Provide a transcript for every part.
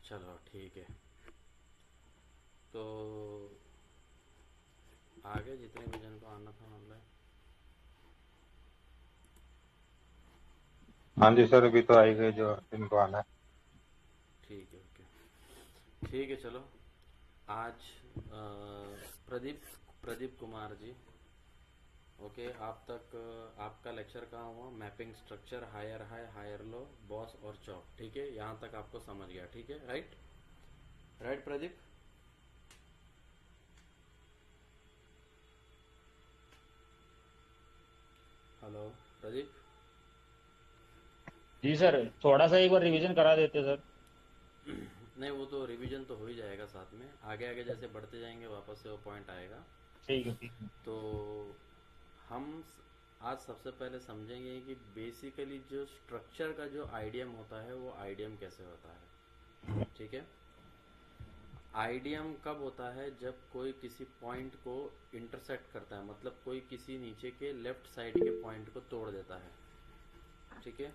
चलो ठीक है। तो आगे जितने भी जन को आना था ऑनलाइन। हाँ जी सर, अभी तो आई गए जो इनको आना है। ठीक है, ओके। ठीक है, चलो। आज प्रदीप प्रदीप कुमार जी। ओके, आप तक आपका लेक्चर कहाँ हुआ? Mapping structure, higher high, higher low, boss और चॉप। ठीक है, यहाँ तक आपको समझ गया? ठीक है, right? Right Pradeep? Hello Pradeep. जी सर, थोड़ा सा एक बार रिवीजन करा देते सर। नहीं, वो तो रिवीजन तो हो ही जाएगा साथ में। आगे आगे जैसे बढ़ते जाएंगे वापस से वो पॉइंट आएगा। ठीक है ठीक है। तो हम आज सबसे पहले समझेंगे कि बेसिकली जो स्ट्रक्चर का जो आइडियम होता है वो आइडियम कैसे होता है। ठीक है। आइडियम कब होता है? जब कोई किसी पॉइंट को इंटरसेक्ट करता है, मतलब कोई किसी नीचे के लेफ्ट साइड के पॉइंट को तोड़ देता है। ठीक है।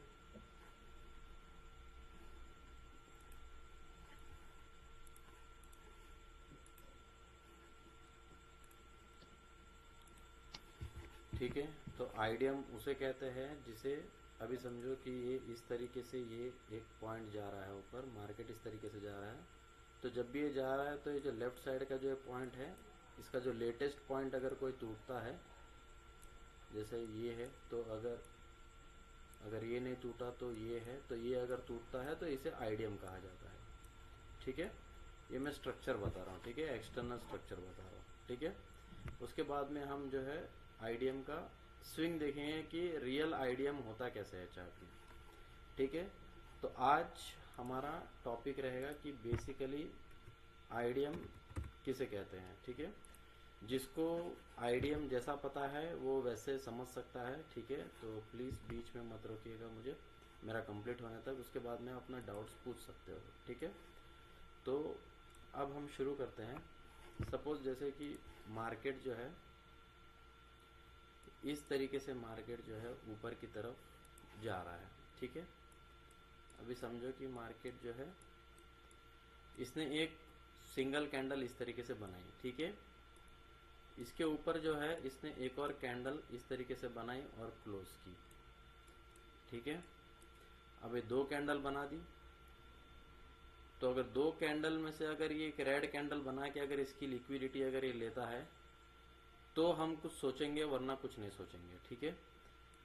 ठीक है। तो आइडियम उसे कहते हैं जिसे, अभी समझो कि ये इस तरीके से, ये एक पॉइंट जा रहा है ऊपर, मार्केट इस तरीके से जा रहा है। तो जब भी ये जा रहा है तो ये जो लेफ्ट साइड का जो पॉइंट है, इसका जो लेटेस्ट पॉइंट अगर कोई टूटता है, जैसे ये है, तो अगर अगर ये नहीं टूटा तो ये है, तो ये अगर टूटता है तो इसे आइडियम कहा जाता है। ठीक है। ये मैं स्ट्रक्चर बता रहा हूँ। ठीक है, एक्सटर्नल स्ट्रक्चर बता रहा हूँ। ठीक है। उसके बाद में हम जो है आइडियम का स्विंग देखेंगे कि रियल आइडियम होता कैसे है चार्ट में। ठीक है। तो आज हमारा टॉपिक रहेगा कि बेसिकली आइडियम किसे कहते हैं। ठीक है। जिसको आइडियम जैसा पता है वो वैसे समझ सकता है। ठीक है। तो प्लीज़ बीच में मत रोकिएगा मुझे, मेरा कंप्लीट होने तक। उसके बाद में अपना डाउट्स पूछ सकते हो। ठीक है। तो अब हम शुरू करते हैं। सपोज जैसे कि मार्केट जो है, इस तरीके से मार्केट जो है ऊपर की तरफ जा रहा है। ठीक है। अभी समझो कि मार्केट जो है, इसने एक सिंगल कैंडल इस तरीके से बनाई। ठीक है। इसके ऊपर जो है इसने एक और कैंडल इस तरीके से बनाई और क्लोज की। ठीक है। अब ये दो कैंडल बना दी। तो अगर दो कैंडल में से अगर ये एक रेड कैंडल बना के अगर इसकी लिक्विडिटी अगर ये लेता है तो हम कुछ सोचेंगे, वरना कुछ नहीं सोचेंगे। ठीक है।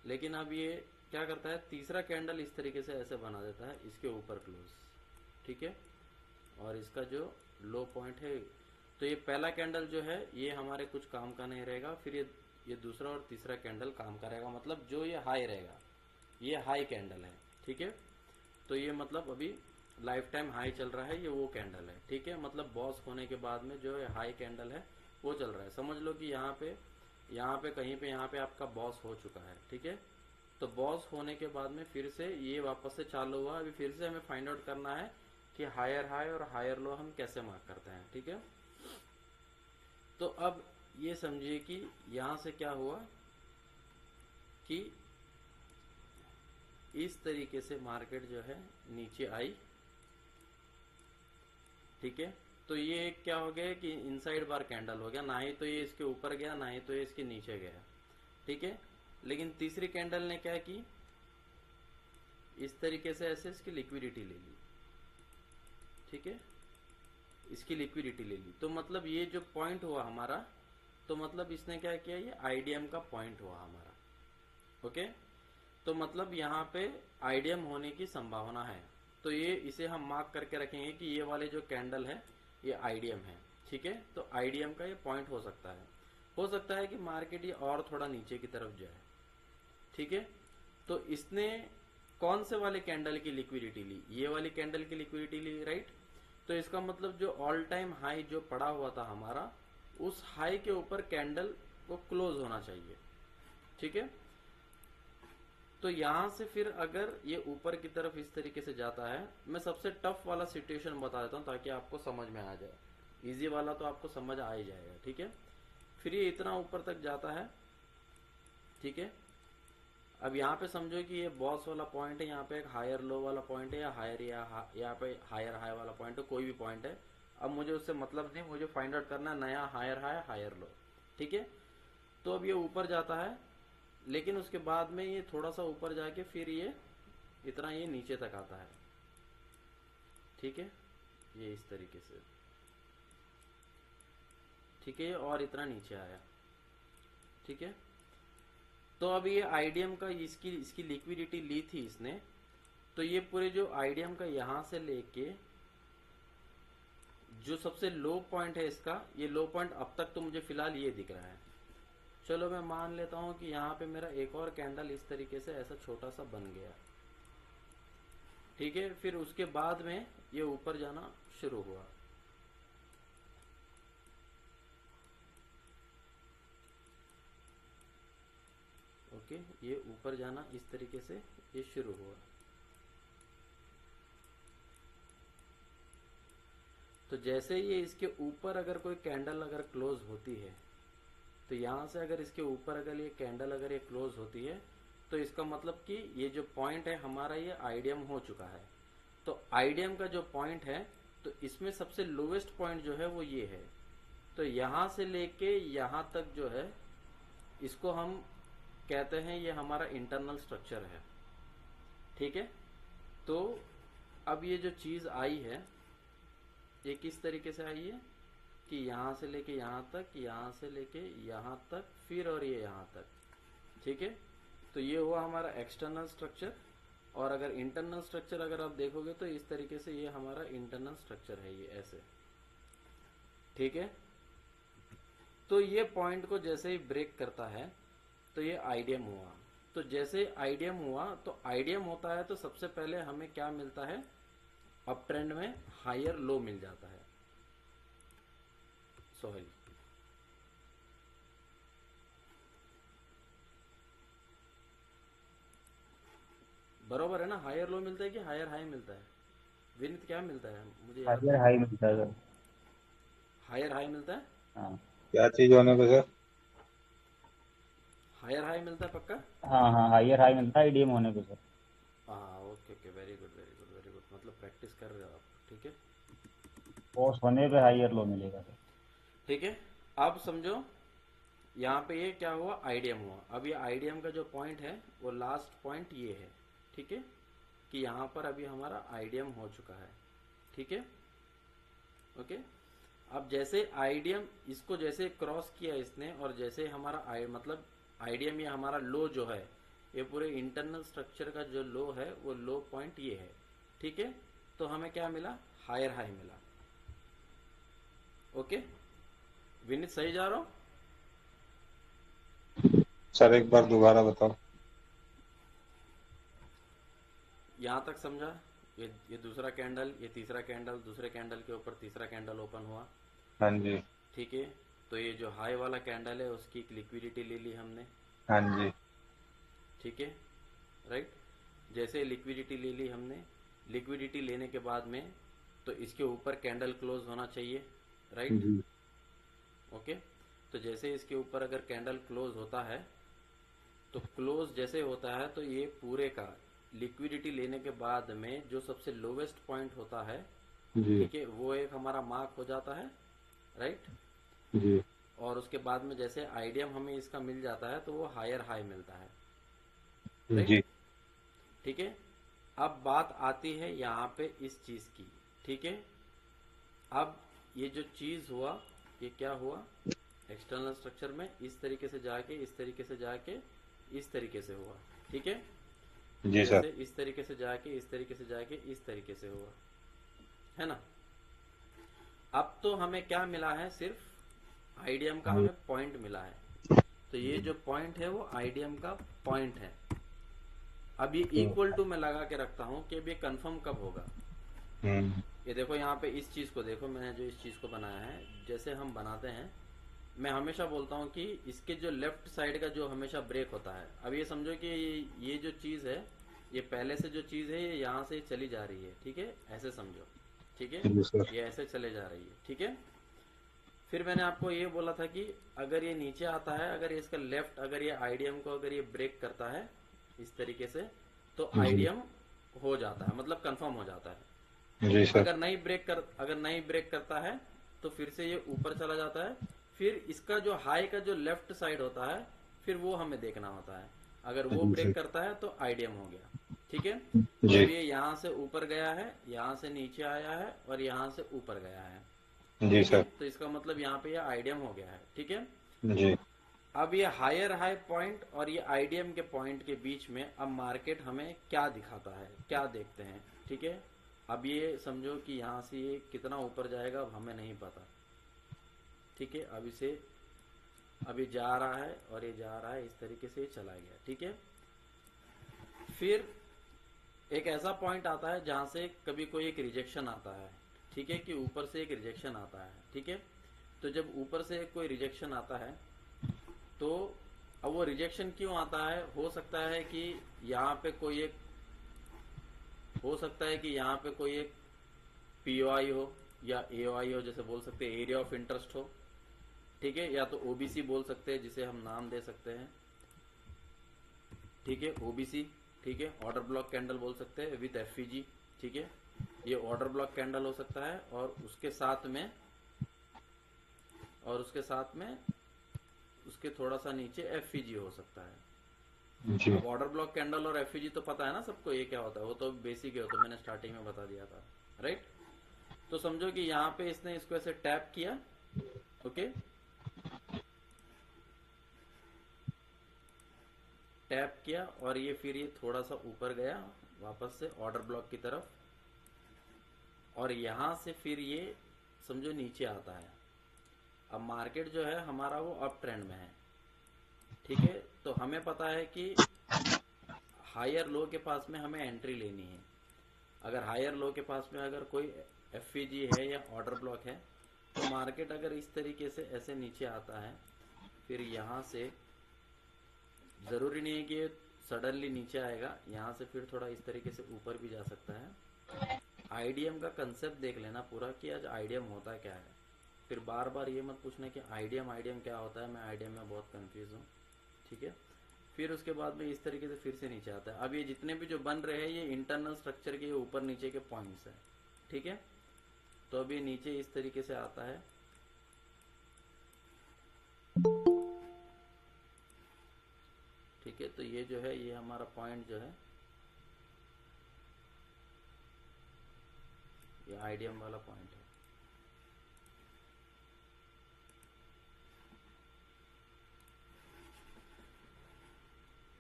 लेकिन अब ये क्या करता है, तीसरा कैंडल इस तरीके से ऐसे बना देता है इसके ऊपर क्लोज। ठीक है। और इसका जो लो पॉइंट है, तो ये पहला कैंडल जो है ये हमारे कुछ काम का नहीं रहेगा। फिर ये दूसरा और तीसरा कैंडल काम का रहेगा, मतलब जो ये हाई रहेगा, ये हाई कैंडल है। ठीक है। तो ये मतलब अभी लाइफ टाइम हाई चल रहा है, ये वो कैंडल है। ठीक है। मतलब बॉस होने के बाद में जो हाई कैंडल है वो चल रहा है। समझ लो कि यहाँ पे कहीं पे यहाँ पे आपका बॉस हो चुका है। ठीक है। तो बॉस होने के बाद में फिर से ये वापस से चालू हुआ। अभी फिर से हमें फाइंड आउट करना है कि हायर हाई और हायर लो हम कैसे मार्क करते हैं। ठीक है। तो अब ये समझिए कि यहाँ से क्या हुआ कि इस तरीके से मार्केट जो है नीचे आई। ठीक है। तो ये क्या हो गया कि इनसाइड बार कैंडल हो गया, ना ही तो ये इसके ऊपर गया ना ही तो ये इसके नीचे गया। ठीक है। लेकिन तीसरी कैंडल ने क्या की, इस तरीके से ऐसे इसकी लिक्विडिटी ले ली। ठीक है। इसकी लिक्विडिटी ले ली, तो मतलब ये जो पॉइंट हुआ हमारा, तो मतलब इसने क्या किया, ये आईडीएम का पॉइंट हुआ हमारा। ओके। तो मतलब यहाँ पे आईडीएम होने की संभावना है। तो ये इसे हम मार्क करके रखेंगे कि ये वाले जो कैंडल है ये आईडीएम है। ठीक है। तो आईडीएम का ये पॉइंट हो सकता है। हो सकता है कि मार्केट ये और थोड़ा नीचे की तरफ जाए। ठीक है। तो इसने कौन से वाले कैंडल की लिक्विडिटी ली? ये वाली कैंडल की लिक्विडिटी ली, राइट। तो इसका मतलब जो ऑल टाइम हाई जो पड़ा हुआ था हमारा, उस हाई के ऊपर कैंडल को क्लोज होना चाहिए। ठीक है। तो यहां से फिर अगर ये ऊपर की तरफ इस तरीके से जाता है, मैं सबसे टफ वाला सिचुएशन बता देता हूं ताकि आपको समझ में आ जाए। इजी वाला तो आपको समझ आ ही जाएगा। ठीक है। फिर ये इतना ऊपर तक जाता है। ठीक है। अब यहाँ पे समझो कि ये बॉस वाला पॉइंट है, यहाँ पे एक हायर लो वाला पॉइंट है, या हायर यहाँ पे हायर हाई वाला पॉइंट है, कोई भी पॉइंट है। अब मुझे उससे मतलब नहीं, मुझे फाइंड आउट करना है नया हायर हाई हायर लो, ठीक है। तो अब ये ऊपर जाता है, लेकिन उसके बाद में ये थोड़ा सा ऊपर जाके फिर ये इतना ये नीचे तक आता है, ठीक है, ये इस तरीके से, ठीक है, और इतना नीचे आया, ठीक है। तो अब ये आईडीएम का इसकी इसकी लिक्विडिटी ली थी इसने, तो ये पूरे जो आईडीएम का यहां से लेके जो सबसे लो पॉइंट है इसका, ये लो पॉइंट अब तक तो मुझे फिलहाल ये दिख रहा है। चलो मैं मान लेता हूं कि यहाँ पे मेरा एक और कैंडल इस तरीके से ऐसा छोटा सा बन गया, ठीक है। फिर उसके बाद में ये ऊपर जाना शुरू हुआ, ओके, ये ऊपर जाना इस तरीके से ये शुरू हुआ। तो जैसे ये इसके ऊपर अगर कोई कैंडल अगर क्लोज होती है, तो यहां से अगर इसके ऊपर अगर ये कैंडल अगर ये क्लोज होती है, तो इसका मतलब कि ये जो पॉइंट है हमारा ये आईडीएम हो चुका है। तो आईडीएम का जो पॉइंट है, तो इसमें सबसे लोवेस्ट पॉइंट जो है वो ये है। तो यहां से लेके यहां तक जो है, इसको हम कहते हैं ये हमारा इंटरनल स्ट्रक्चर है, ठीक है। तो अब ये जो चीज आई है ये किस तरीके से आई है कि यहां से लेके यहां तक, यहां से लेके यहां तक, फिर और ये यहां तक, ठीक है। तो ये हुआ हमारा एक्सटर्नल स्ट्रक्चर। और अगर इंटरनल स्ट्रक्चर अगर आप देखोगे तो इस तरीके से ये हमारा इंटरनल स्ट्रक्चर है, ये ऐसे, ठीक है। तो ये पॉइंट को जैसे ही ब्रेक करता है तो ये आईडीएम हुआ। तो जैसे आईडीएम हुआ, तो आईडीएम होता है तो सबसे पहले हमें क्या मिलता है, अप ट्रेंड में हायर लो मिल जाता है, सोहेल। बरोबर है ना, हायर लो मिलता है कि हायर हाई मिलता है? विनीत क्या मिलता है, मुझे याद हायर नहीं। हाई मिलता है सर। हायर हाई मिलता है, हाँ क्या चीज होने पे सर? हायर हाई मिलता है पक्का। हाँ हाँ, हायर हाई मिलता है आईडीएम होने पे सर। हाँ okay okay, very good very good very good, मतलब प्रैक्टिस कर रहे हो आप, ठीक है पॉज होने पे हायर लो मिलेगा सर। ठीक है। अब समझो यहाँ पे ये क्या हुआ, आईडीएम हुआ। अब ये आईडीएम का जो पॉइंट है वो लास्ट पॉइंट ये है, ठीक है, कि यहाँ पर अभी हमारा आईडीएम हो चुका है, ठीक है, ओके। अब जैसे आईडीएम इसको जैसे क्रॉस किया इसने, और जैसे हमारा मतलब आईडीएम ये हमारा लो जो है, ये पूरे इंटरनल स्ट्रक्चर का जो लो है वो लो पॉइंट ये है, ठीक है। तो हमें क्या मिला, हायर हाई मिला, ओके। विनीत सही जा रहा हूं? सर एक बार दोबारा बताओ। यहां तक समझा? ये दूसरा कैंडल, ये तीसरा कैंडल, दूसरे कैंडल के ऊपर तीसरा कैंडल ओपन हुआ, हाँ जी। ठीक है। तो ये जो हाई वाला कैंडल है उसकी लिक्विडिटी ले ली हमने, हाँ जी। ठीक है, राइट। जैसे लिक्विडिटी ले ली हमने, लिक्विडिटी लेने के बाद में तो इसके ऊपर कैंडल क्लोज होना चाहिए, राइट, जी। ओके। तो जैसे इसके ऊपर अगर कैंडल क्लोज होता है, तो क्लोज जैसे होता है तो ये पूरे का लिक्विडिटी लेने के बाद में जो सबसे लोवेस्ट पॉइंट होता है, जी। ठीक है, वो एक हमारा मार्क हो जाता है, राइट। जी। और उसके बाद में जैसे आईडीएम हमें इसका मिल जाता है तो वो हायर हाई मिलता है, राइट, जी। ठीक है। अब बात आती है यहाँ पे इस चीज की, ठीक है। अब ये जो चीज हुआ ये क्या हुआ, एक्सटर्नल स्ट्रक्चर में इस तरीके से जाके इस तरीके से जाके इस तरीके से हुआ, ठीक है। जी सर। जैसे इस तरीके से जाके इस तरीके से जाके इस तरीके से हुआ, है ना। अब तो हमें क्या मिला है, सिर्फ आईडीएम का हमें पॉइंट मिला है। तो ये जो पॉइंट है वो आईडीएम का पॉइंट है। अब ये इक्वल टू मैं लगा के रखता हूं कि अब ये कंफर्म कब होगा। हम्म। ये देखो यहाँ पे इस चीज को देखो, मैंने जो इस चीज को बनाया है, जैसे हम बनाते हैं, मैं हमेशा बोलता हूँ कि इसके जो लेफ्ट साइड का जो हमेशा ब्रेक होता है, अब ये समझो कि ये जो चीज है, ये पहले से जो चीज है ये यहाँ से चली जा रही है, ठीक है, ऐसे समझो, ठीक है, जी सर। ये ऐसे चले जा रही है, ठीक है। फिर मैंने आपको ये बोला था कि अगर ये नीचे आता है, अगर ये इसका लेफ्ट, अगर ये आईडीएम को अगर ये ब्रेक करता है, इस तरीके से, तो जी आईडीएम हो जाता है, मतलब कंफर्म हो जाता है। जी सर। अगर नहीं ब्रेक करता है तो फिर से ये ऊपर चला जाता है। फिर इसका जो हाई का जो लेफ्ट साइड होता है, फिर वो हमें देखना होता है। अगर वो जी ब्रेक सर। करता है तो आईडीएम हो गया। ठीक है। तो जी अब ये यहाँ से ऊपर गया है, यहाँ से नीचे आया है और यहाँ से ऊपर गया है। जी ठीक है, सर। तो इसका मतलब यहाँ पे ये आईडीएम हो गया है। ठीक है। जी अब ये हायर हाई पॉइंट और ये आईडीएम के पॉइंट के बीच में अब मार्केट हमें क्या दिखाता है, क्या देखते हैं। ठीक है। अब ये समझो कि यहाँ से ये कितना ऊपर जाएगा अब हमें नहीं पता। ठीक है। अब इसे अभी जा रहा है और ये जा रहा है, इस तरीके से ये चला गया। ठीक है। फिर एक ऐसा पॉइंट आता है जहां से कभी कोई एक रिजेक्शन आता है। ठीक है, कि ऊपर से एक रिजेक्शन आता है। ठीक है। तो जब ऊपर से कोई रिजेक्शन आता है तो अब वो रिजेक्शन क्यों आता है, हो सकता है कि यहाँ पे कोई एक हो सकता है कि यहाँ पे कोई एक पीओआई हो या एओआई हो, जैसे बोल सकते हैं एरिया ऑफ इंटरेस्ट हो। ठीक है। या तो ओबीसी बोल सकते हैं, जिसे हम नाम दे सकते हैं। ठीक है, ओबीसी। ठीक है, ऑर्डर ब्लॉक कैंडल बोल सकते हैं विद एफईजी। ठीक है, ये ऑर्डर ब्लॉक कैंडल हो सकता है और उसके साथ में उसके थोड़ा सा नीचे एफईजी हो सकता है। जी अब ऑर्डर ब्लॉक कैंडल और एफईजी तो पता है ना सबको, ये क्या होता है, वो तो बेसिक ही होता है, मैंने स्टार्टिंग में बता दिया था। राइट। तो समझो कि यहाँ पे इसने इसको ऐसे टैप किया। ओके, टैप किया और ये फिर ये थोड़ा सा ऊपर गया वापस से ऑर्डर ब्लॉक की तरफ, और यहां से फिर ये समझो नीचे आता है। अब मार्केट जो है हमारा वो अप ट्रेंड में है। ठीक है। तो हमें पता है कि हायर लो के पास में हमें एंट्री लेनी है। अगर हायर लो के पास में अगर कोई एफईजी है या ऑर्डर ब्लॉक है, तो मार्केट अगर इस तरीके से ऐसे नीचे आता है, फिर यहाँ से ज़रूरी नहीं है कि ये सडनली नीचे आएगा, यहाँ से फिर थोड़ा इस तरीके से ऊपर भी जा सकता है। आईडीएम का कंसेप्ट देख लेना पूरा कि आज आईडीएम होता क्या है। फिर बार बार ये मत पूछना कि आईडीएम क्या होता है, मैं आईडीएम में बहुत कंफ्यूज हूँ। ठीक है। फिर उसके बाद में इस तरीके से फिर से नीचे आता है। अब ये जितने भी जो बन रहे हैं ये इंटरनल स्ट्रक्चर के ऊपर नीचे के पॉइंट्स हैं। ठीक है। तो अब ये नीचे इस तरीके से आता है। ठीक है। तो ये जो है ये हमारा पॉइंट जो है ये आईडीएम वाला पॉइंट है।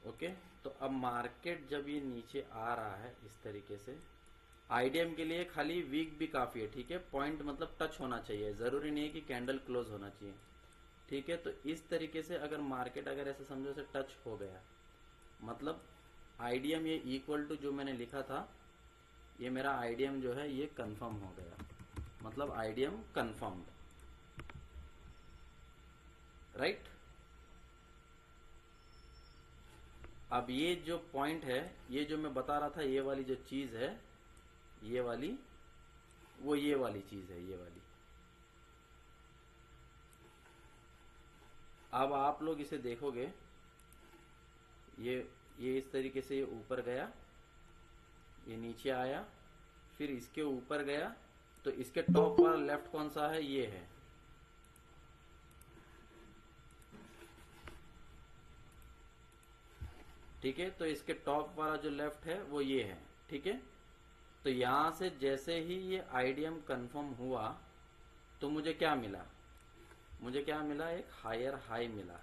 ओके। तो अब मार्केट जब ये नीचे आ रहा है इस तरीके से, आईडीएम के लिए खाली वीक भी काफी है। ठीक है। पॉइंट मतलब टच होना चाहिए, जरूरी नहीं है कि कैंडल क्लोज होना चाहिए। ठीक है। तो इस तरीके से अगर मार्केट अगर ऐसे समझो से टच हो गया, मतलब आईडीएम ये इक्वल टू जो मैंने लिखा था, ये मेरा आईडीएम जो है ये कंफर्म हो गया, मतलब आईडीएम कंफर्म्ड। राइट। अब ये जो पॉइंट है, ये जो मैं बता रहा था, ये वाली जो चीज है, ये वाली वो ये वाली चीज है, ये वाली। अब आप लोग इसे देखोगे, ये इस तरीके से ये ऊपर गया, ये नीचे आया, फिर इसके ऊपर गया, तो इसके टॉप वाला लेफ्ट कौन सा है, ये है। ठीक है। तो इसके टॉप वाला जो लेफ्ट है वो ये है। ठीक है। तो यहां से जैसे ही ये आईडीएम कंफर्म हुआ तो मुझे क्या मिला, एक हायर हाई मिला।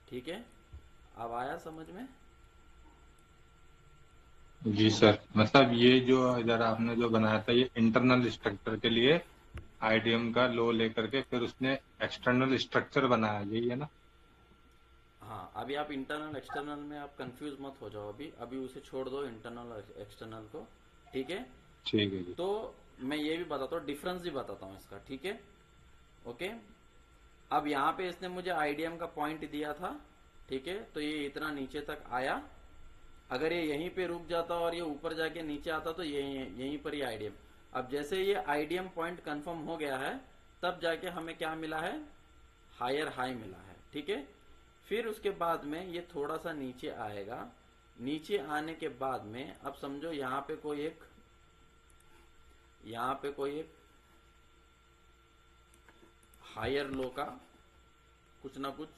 ठीक है। अब आया समझ में? जी सर, मतलब ये जो इधर आपने जो बनाया था ये इंटरनल स्ट्रक्चर के लिए आईडीएम का लो लेकर के फिर उसने एक्सटर्नल स्ट्रक्चर बनाया, यही है ना? हाँ, अभी आप इंटरनल एक्सटर्नल में आप कंफ्यूज मत हो जाओ। अभी उसे छोड़ दो, इंटरनल और एक्सटर्नल को। ठीक है। ठीक है जी। तो मैं ये भी बताता हूँ, डिफरेंस भी बताता हूँ इसका। ठीक है। ओके। अब यहाँ पे इसने मुझे आईडीएम का पॉइंट दिया था। ठीक है। तो ये इतना नीचे तक आया, अगर ये यहीं पे रुक जाता और ये ऊपर जाके नीचे आता तो यहीं पर ही आईडीएम। अब जैसे ये आईडीएम पॉइंट कंफर्म हो गया है, तब जाके हमें क्या मिला है, हायर हाई मिला है। ठीक है। फिर उसके बाद में ये थोड़ा सा नीचे आएगा। नीचे आने के बाद में अब समझो यहाँ पे कोई एक हायर लो का कुछ ना कुछ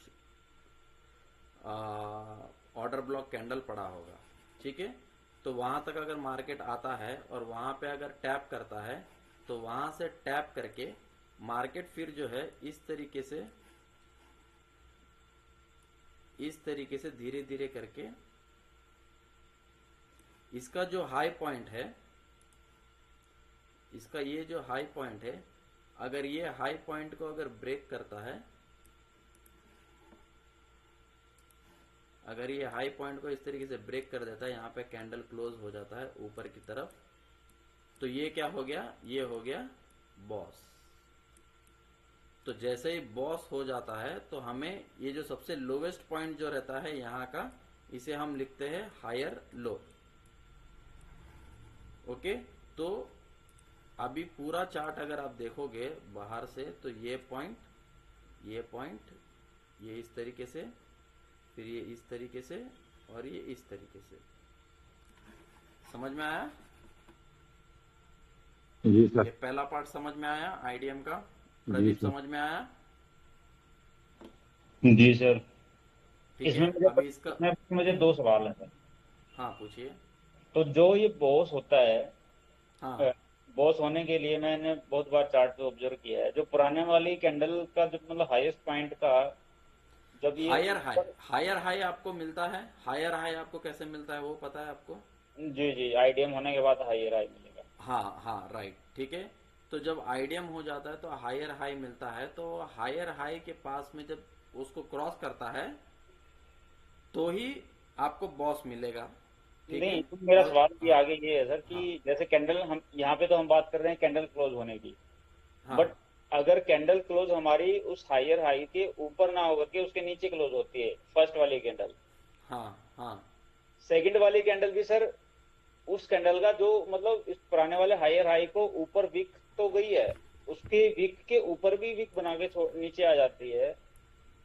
ऑर्डर ब्लॉक कैंडल पड़ा होगा, ठीक है। तो वहां तक अगर मार्केट आता है और वहां पे अगर टैप करता है तो वहां से टैप करके मार्केट फिर जो है इस तरीके से धीरे धीरे करके इसका जो हाई पॉइंट है, इसका ये जो हाई पॉइंट है, अगर ये हाई पॉइंट को अगर ब्रेक करता है, अगर ये हाई पॉइंट को इस तरीके से ब्रेक कर देता है, यहाँ पे कैंडल क्लोज हो जाता है ऊपर की तरफ, तो ये क्या हो गया, ये हो गया बॉस। तो जैसे ही बॉस हो जाता है तो हमें ये जो सबसे लोवेस्ट पॉइंट जो रहता है यहाँ का, इसे हम लिखते हैं हायर लो। ओके, तो अभी पूरा चार्ट अगर आप देखोगे बाहर से तो ये पॉइंट, ये इस तरीके से, फिर ये इस तरीके से और ये इस तरीके से। समझ में आया? जी सर। ये पहला पार्ट समझ में आया आईडीएम का? जी प्रदीप सर। समझ में आया? जी सर। ठीक इसमें है, मुझे अभी इसका इसमें मुझे दो सवाल है सर। हाँ पूछिए। तो जो ये बॉस होता है, हाँ, बॉस होने के लिए मैंने बहुत बार चार्ट पे ऑब्जर्व किया है, जो पुराने वाली कैंडल का जो मतलब हाईएस्ट पॉइंट का, जब ये हायर हाई आपको मिलता है। हायर हाई आपको कैसे मिलता है वो पता है आपको? जी जी, आईडीएम होने के बाद हायर हाई मिलेगा। हाँ हाँ, राइट, ठीक है। तो जब आईडीएम हो जाता है तो हायर हाई मिलता है, तो हायर हाई के पास में जब उसको क्रॉस करता है तो ही आपको बॉस मिलेगा, ठीक है। नहीं, तो मेरा और सवाल भी हाँ आगे ये है सर हाँ कि जैसे कैंडल, हम यहाँ पे तो हम बात कर रहे हैं कैंडल क्लोज होने की, हाँ बट अगर कैंडल क्लोज हमारी उस हायर हाई के ऊपर ना होकर के उसके नीचे क्लोज होती है फर्स्ट वाली कैंडल, हाँ हाँ सेकंड वाली कैंडल भी सर उस कैंडल का जो मतलब इस पुराने वाले हायर हाई को ऊपर विक तो गई है, उसके विक के ऊपर भी विक बना के नीचे आ जाती है।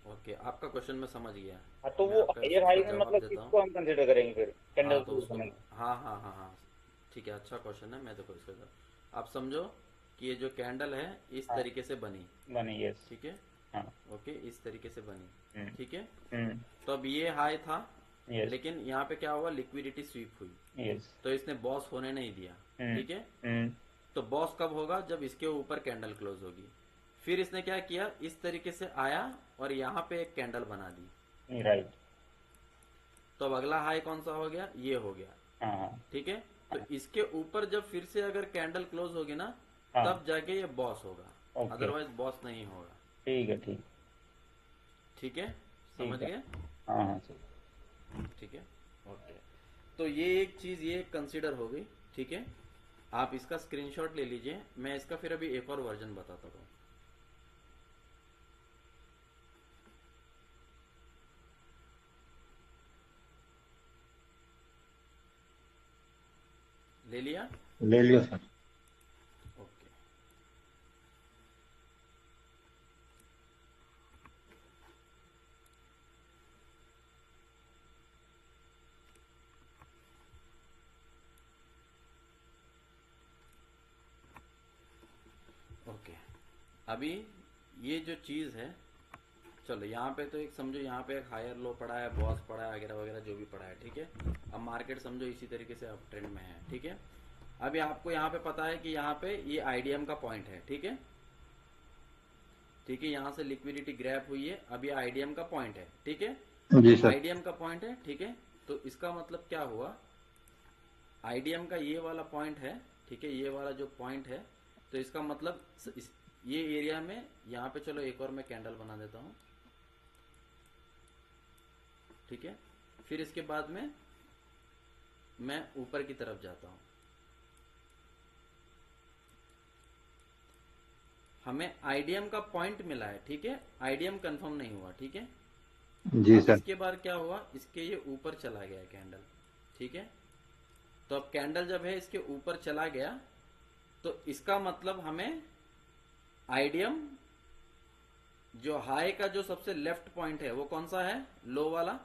ओके, आपका क्वेश्चन मैं समझ गया। हाँ, तो मैं वो आपका हायर उसका हाई में जवाब मतलब देता हूँ। किसको हम कंसिडर करेंगे फिर कैंडल हाँ तो क्लोज उसको, होने हाँ हाँ हाँ हाँ, ठीक है, अच्छा क्वेश्चन है। मैं देखो इसका जवाब, आप समझो कि ये जो कैंडल है इस हाँ, तरीके से बनी, बनी, यस। ठीक है। हाँ। ओके, इस तरीके से बनी, हम्म। ठीक है। हम्म। तो अब ये हाई था, यस। लेकिन यहाँ पे क्या हुआ, लिक्विडिटी स्वीप हुई, यस। तो इसने बॉस होने नहीं दिया, हम्म। ठीक है। हम्म। तो बॉस कब होगा, जब इसके ऊपर कैंडल क्लोज होगी। फिर इसने क्या किया, इस तरीके से आया और यहाँ पे एक कैंडल बना दी। राइट। तो अब अगला हाई कौन सा हो गया, ये हो गया, हाँ हाँ ठीक है। तो इसके ऊपर जब फिर से अगर कैंडल क्लोज होगी ना, हाँ। तब जाके ये बॉस होगा, ओके। अदरवाइज बॉस नहीं होगा, ठीक है, ठीक। ठीक है। समझ ठीक है। गए? हाँ हाँ सर। ठीक है, ओके। तो ये एक चीज ये कंसीडर हो गई, ठीक है। आप इसका स्क्रीनशॉट ले लीजिए, मैं इसका फिर अभी एक और वर्जन बताता हूँ। ले लिया? ले लिया सर। Okay, okay. अभी ये जो चीज है, चलो यहाँ पे तो एक समझो, यहाँ पे एक हायर लो पड़ा है, बॉस पड़ा है, वगैरह वगैरह जो भी पड़ा है, ठीक है। अब मार्केट समझो इसी तरीके से अप ट्रेंड में है, ठीक है। अभी आपको यहाँ पे पता है कि यहाँ पे ये आईडीएम का पॉइंट है, ठीक है, ठीक है। यहाँ से लिक्विडिटी ग्रैब हुई है, अब ये आईडीएम का पॉइंट है, ठीक है। जी तो सर। आईडीएम का पॉइंट है, ठीक है। तो इसका मतलब क्या हुआ, आईडीएम का ये वाला पॉइंट है, ठीक है, ये वाला जो पॉइंट है, तो इसका मतलब ये एरिया में यहाँ पे, चलो एक और मैं कैंडल बना देता हूँ, ठीक है। फिर इसके बाद में मैं ऊपर की तरफ जाता हूँ, हमें आईडीएम का पॉइंट मिला है, ठीक है, आईडीएम कंफर्म नहीं हुआ, ठीक है। जी अब सर। इसके बाद क्या हुआ, इसके ये ऊपर चला गया कैंडल, ठीक है। तो अब कैंडल जब है इसके ऊपर चला गया, तो इसका मतलब हमें आईडीएम जो हाई का जो सबसे लेफ्ट पॉइंट है वो कौन सा है, लो वाला,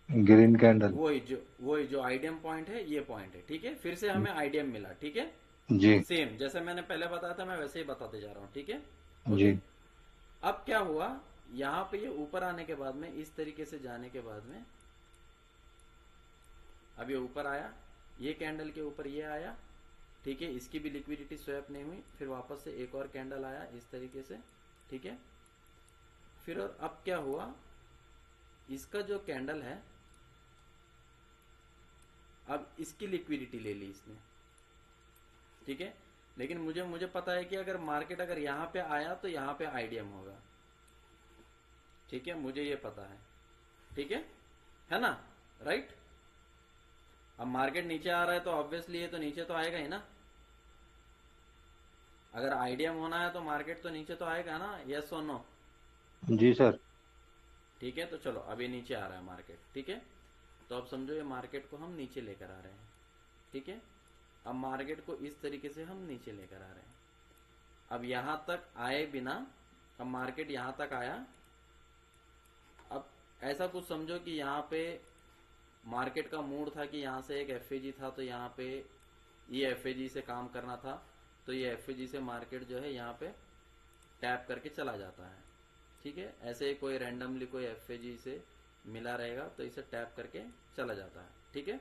ग्रीन कैंडल। वही जो आईडीएम पॉइंट है, ये पॉइंट है। ठीक है, फिर से हमें आईडीएम मिला। ठीक है, जी सेम जैसे मैंने पहले बताया था मैं वैसे ही बताते जा रहा हूँ। ठीक है, जी। ओके। अब क्या हुआ, यहाँ पे ये ऊपर आने के बाद में, इस तरीके से जाने के बाद में, अब ये ऊपर आया, ये कैंडल के ऊपर ये आया। ठीक है, इसकी भी लिक्विडिटी स्वैप नहीं हुई। फिर वापस से एक और कैंडल आया इस तरीके से। ठीक है, फिर और अब क्या हुआ, इसका जो कैंडल है, अब इसकी लिक्विडिटी ले ली इसने। ठीक है, लेकिन मुझे पता है कि अगर मार्केट अगर यहां पे आया तो यहां पे आईडीएम होगा। ठीक है, मुझे ये पता है। ठीक है ना, राइट। अब मार्केट नीचे आ रहा है तो ऑब्वियसली ये तो नीचे तो आएगा ही ना। अगर आईडीएम होना है तो मार्केट तो नीचे तो आएगा ना, यस और नो। जी सर। ठीक है, तो चलो अब ये नीचे आ रहा है मार्केट। ठीक है, तो अब समझो ये मार्केट को हम नीचे लेकर आ रहे हैं। ठीक है, अब मार्केट को इस तरीके से हम नीचे लेकर आ रहे हैं। अब यहां तक आए बिना, अब मार्केट यहां तक आया। अब ऐसा कुछ समझो कि यहां पे मार्केट का मूड था कि यहां से एक एफएजी था, तो यहां पे ये एफएजी से काम करना था, तो ये एफएजी से मार्केट जो है यहाँ पे टैप करके चला जाता है। ठीक है, ऐसे ही कोई रैंडमली कोई एफएजी से मिला रहेगा तो इसे टैप करके चला जाता है। ठीक है,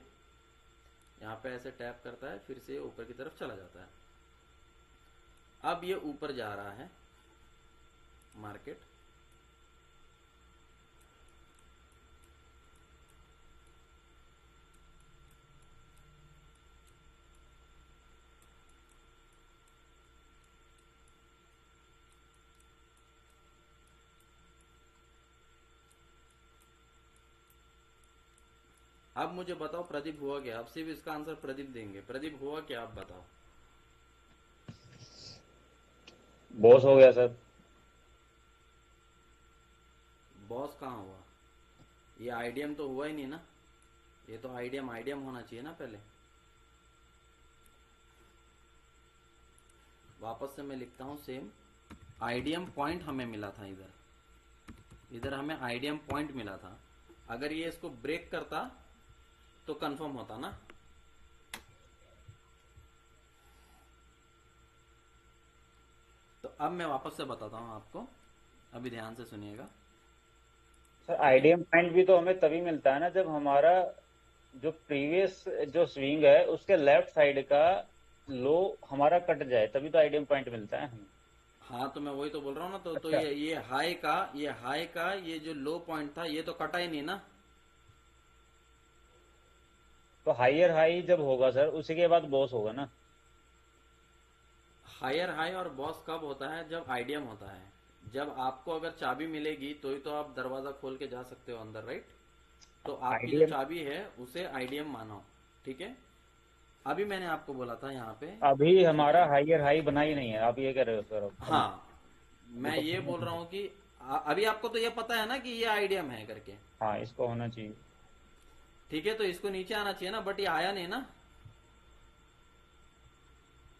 यहाँ पे ऐसे टैप करता है, फिर से ऊपर की तरफ चला जाता है। अब ये ऊपर जा रहा है मार्केट। अब मुझे बताओ प्रदीप हुआ क्या? अब सिर्फ इसका आंसर प्रदीप देंगे। प्रदीप हुआ क्या, आप बताओ। बॉस हो गया सर। बॉस कहाँ हुआ? ये आईडीएम तो हुआ ही नहीं ना। ये तो आईडीएम होना चाहिए ना पहले। वापस से मैं लिखता हूं सेम। आईडीएम पॉइंट हमें मिला था, इधर हमें आईडीएम पॉइंट मिला था। अगर ये इसको ब्रेक करता तो कंफर्म होता ना। तो अब मैं वापस से बताता हूं आपको, अभी ध्यान से सुनिएगा। सर आईडीएम पॉइंट भी तो हमें तभी मिलता है ना जब हमारा जो प्रीवियस जो स्विंग है उसके लेफ्ट साइड का लो हमारा कट जाए, तभी तो आईडीएम पॉइंट मिलता है हमें। हाँ, तो मैं वही तो बोल रहा हूँ ना। तो अच्छा, ये हाई का ये जो लो पॉइंट था, ये तो कटा ही नहीं ना। तो हायर हाई जब होगा सर उसी के बाद बॉस होगा ना। हायर हाई और बॉस कब होता है? जब आईडीएम होता है। जब आपको अगर चाबी मिलेगी तो ही तो आप दरवाजा खोल के जा सकते हो अंदर, राइट। तो आपकी जो आईडीएम चाबी है उसे आईडीएम मानो। ठीक है, अभी मैंने आपको बोला था यहाँ पे। अभी ठीक है, हमारा हायर हाई बना ही नहीं है, आप ये कह रहे हो सर अभी। हाँ, वो मैं तो ये होना बोल रहा चाहिए। हूँ कि अभी आपको तो ये पता है ना कि ये आईडीएम है करके। हाँ, इसको होना चाहिए। ठीक है, तो इसको नीचे आना चाहिए ना, बट ये आया नहीं ना।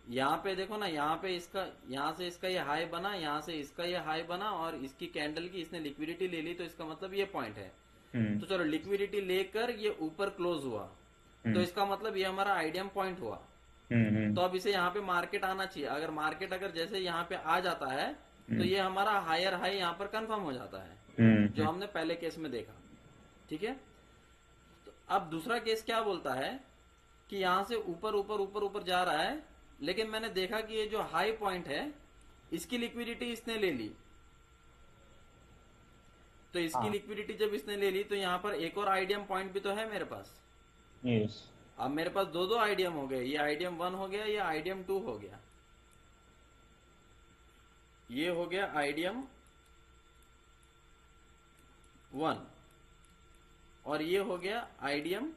यहाँ पे देखो ना, यहाँ पे इसका, यहाँ से इसका ये हाई बना, यहाँ से इसका ये हाई बना, और इसकी कैंडल की इसने लिक्विडिटी ले ली, तो इसका मतलब ये पॉइंट है। हम्म तो चलो, लिक्विडिटी लेकर ये ऊपर क्लोज हुआ, तो हम्म इसका मतलब ये हमारा आईडीएम पॉइंट हुआ। हम्म। तो अब इसे यहाँ पे मार्केट आना चाहिए। अगर मार्केट अगर जैसे यहाँ पे आ जाता है तो हम्म ये हमारा हायर हाई यहाँ पर कंफर्म हो जाता है, जो हम्म। हमने पहले केस में देखा। ठीक है, तो अब दूसरा केस क्या बोलता है कि यहां से ऊपर ऊपर ऊपर ऊपर जा रहा है, लेकिन मैंने देखा कि ये जो हाई पॉइंट है इसकी लिक्विडिटी इसने ले ली। तो इसकी हाँ, लिक्विडिटी जब इसने ले ली तो यहाँ पर एक और आईडीएम पॉइंट भी तो है मेरे पास। यस। अब मेरे पास दो आईडीएम हो गए, ये आईडीएम 1 हो गया, ये आईडीएम 2 हो गया। ये हो गया आईडीएम 1 और ये हो गया आईडीएम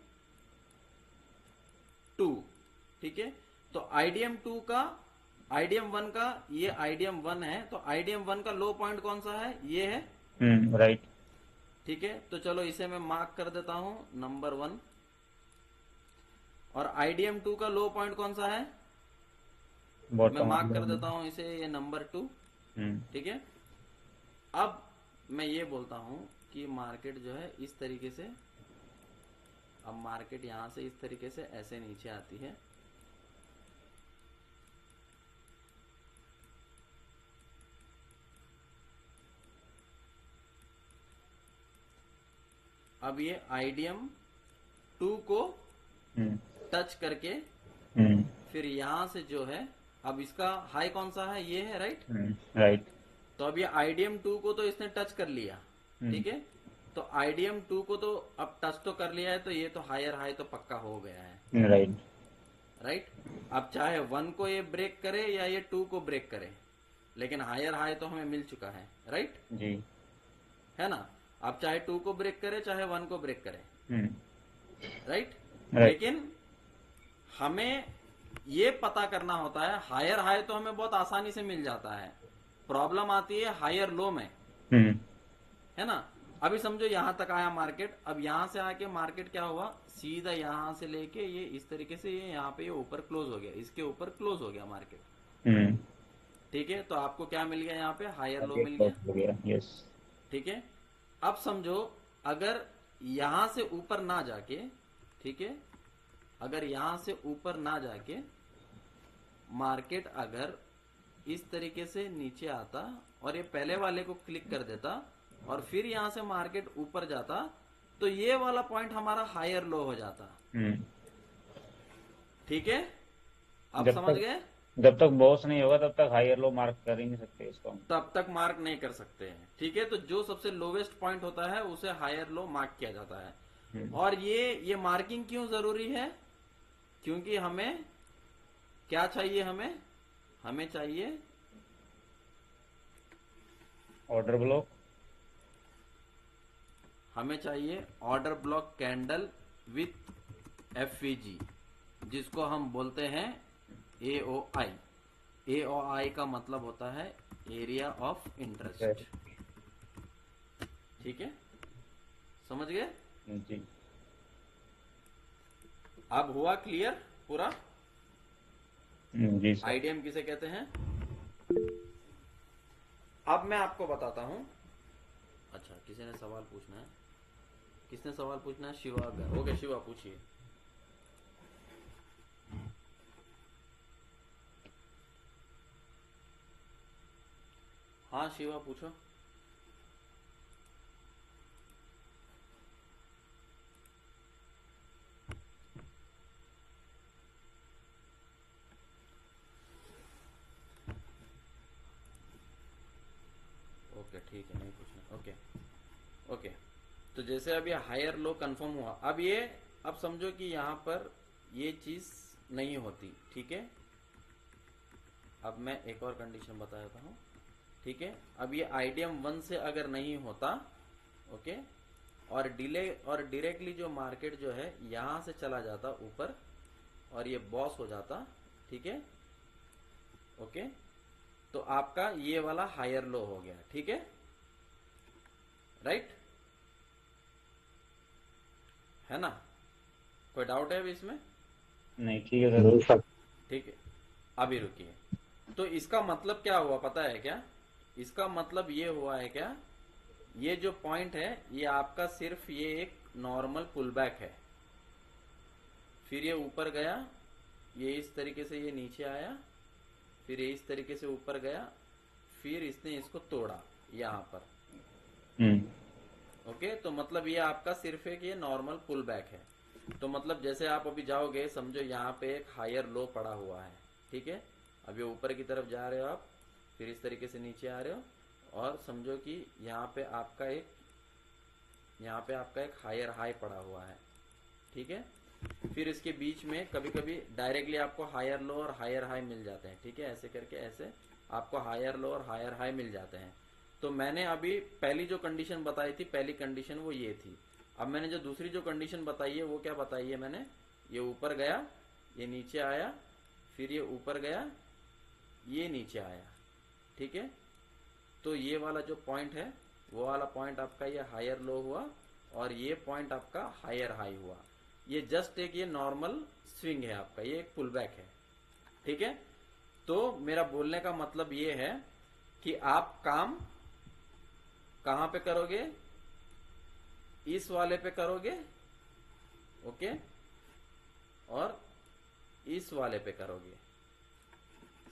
2। ठीक है, तो आईडीएम 2 का, आईडीएम 1 का, ये आईडीएम 1 है, तो आईडीएम 1 का लो पॉइंट कौन सा है? ये है। राइट। ठीक है, तो चलो इसे मैं मार्क कर देता हूं नंबर 1। और आईडीएम 2 का लो पॉइंट कौन सा है? मैं बॉटम मार्क कर देता हूं इसे, ये नंबर 2। हम्म ठीक है, अब मैं ये बोलता हूं कि मार्केट जो है इस तरीके से, अब मार्केट यहां से इस तरीके से ऐसे नीचे आती है, अब ये आईडीएम 2 को टच करके फिर यहां से जो है, अब इसका हाई कौन सा है, ये है, राइट। राइट। तो अब ये आईडीएम 2 को तो इसने टच कर लिया, ठीक है। तो आईडीएम 2 को तो अब टच तो कर लिया है, तो ये तो हायर हाई तो पक्का हो गया है, राइट। राइट। अब चाहे 1 को ये ब्रेक करे या ये 2 को ब्रेक करे, लेकिन हायर हाई तो हमें मिल चुका है, राइट जी। है ना। अब चाहे 2 को ब्रेक करे चाहे 1 को ब्रेक करे, राइट। Right. लेकिन हमें ये पता करना होता है, हायर हाई तो हमें बहुत आसानी से मिल जाता है, प्रॉब्लम आती है हायर लो में, है ना। अभी समझो यहां तक आया मार्केट, अब यहां से आके मार्केट क्या हुआ, सीधा यहां से लेके ये इस तरीके से ये यहाँ पे ये ऊपर क्लोज हो गया, इसके ऊपर क्लोज हो गया मार्केट, ठीक है। तो आपको क्या मिल गया, यहाँ पे हायर लो मिल गया, यस। ठीक है। अब समझो अगर यहां से ऊपर ना जाके, ठीक है, अगर यहां से ऊपर ना जाके मार्केट अगर इस तरीके से नीचे आता और ये पहले वाले को क्लिक कर देता और फिर यहां से मार्केट ऊपर जाता, तो ये वाला पॉइंट हमारा हायर लो हो जाता, ठीक है। आप समझ गए। जब तक बॉस नहीं होगा तब तक हायर लो मार्क कर ही नहीं सकते इसको, तब तक मार्क नहीं कर सकते हैं, ठीक है। तो जो सबसे लोवेस्ट पॉइंट होता है उसे हायर लो मार्क किया जाता है। और ये मार्किंग क्यों जरूरी है, क्योंकि हमें क्या चाहिए, हमें चाहिए ऑर्डर ब्लॉक, हमें चाहिए order block candle with FVG, जिसको हम बोलते हैं एओआई। एओआई का मतलब होता है एरिया ऑफ इंटरेस्ट, ठीक है, समझ गए जी। अब हुआ क्लियर पूरा। जी सर। आईडीएम किसे कहते हैं। अब मैं आपको बताता हूं। अच्छा, किसी ने सवाल पूछना है, किसने सवाल पूछना है, शिवा अगर, ओके शिवा पूछिए। हाँ शिवा पूछो। ओके ठीक है, नहीं पूछना, ओके ओके। तो जैसे अब ये हायर लो कंफर्म हुआ, अब ये, अब समझो कि यहां पर ये चीज नहीं होती, ठीक है। अब मैं एक और कंडीशन बता देता हूं, ठीक है। अब ये आईडीएम 1 से अगर नहीं होता, ओके, और डिले और डायरेक्टली जो मार्केट जो है यहां से चला जाता ऊपर और ये बॉस हो जाता, ठीक है, ओके, तो आपका ये वाला हायर लो हो गया, ठीक है, राइट, है ना। कोई डाउट है अभी इसमें। नहीं, ठीक है सर। ठीक है, अभी रुकिए। तो इसका मतलब क्या हुआ पता है क्या, इसका मतलब ये हुआ है क्या, ये जो पॉइंट है ये आपका सिर्फ ये एक नॉर्मल पुल बैक है, फिर ये ऊपर गया, ये इस तरीके से ये नीचे आया, फिर ये इस तरीके से ऊपर गया, फिर इसने इसको तोड़ा यहां पर, ओके। तो मतलब ये आपका सिर्फ एक ये नॉर्मल पुल बैक है। तो मतलब जैसे आप अभी जाओगे, समझो यहाँ पे एक हायर लो पड़ा हुआ है, ठीक है, अब ये ऊपर की तरफ जा रहे हो आप, फिर इस तरीके से नीचे आ रहे हो, और समझो कि यहाँ पे आपका एक हायर हाई पड़ा हुआ है, ठीक है। फिर इसके बीच में कभी कभी डायरेक्टली आपको हायर लो और हायर हाई मिल जाते हैं, ठीक है, ऐसे करके ऐसे आपको हायर लो और हायर हाई मिल जाते हैं। तो मैंने अभी पहली जो कंडीशन बताई थी, पहली कंडीशन वो ये थी। अब मैंने जो दूसरी जो कंडीशन बताई है वो क्या बताई है मैंने, ये ऊपर गया, ये नीचे आया, फिर ये ऊपर गया, ये नीचे आया, ठीक है। तो ये वाला जो पॉइंट है वो वाला पॉइंट आपका ये हायर लो हुआ और ये पॉइंट आपका हायर हाई हुआ। ये जस्ट एक ये नॉर्मल स्विंग है आपका, ये एक पुल बैक है, ठीक है। तो मेरा बोलने का मतलब ये है कि आप काम कहां पे करोगे? इस वाले पे करोगे, ओके, और इस वाले पे करोगे,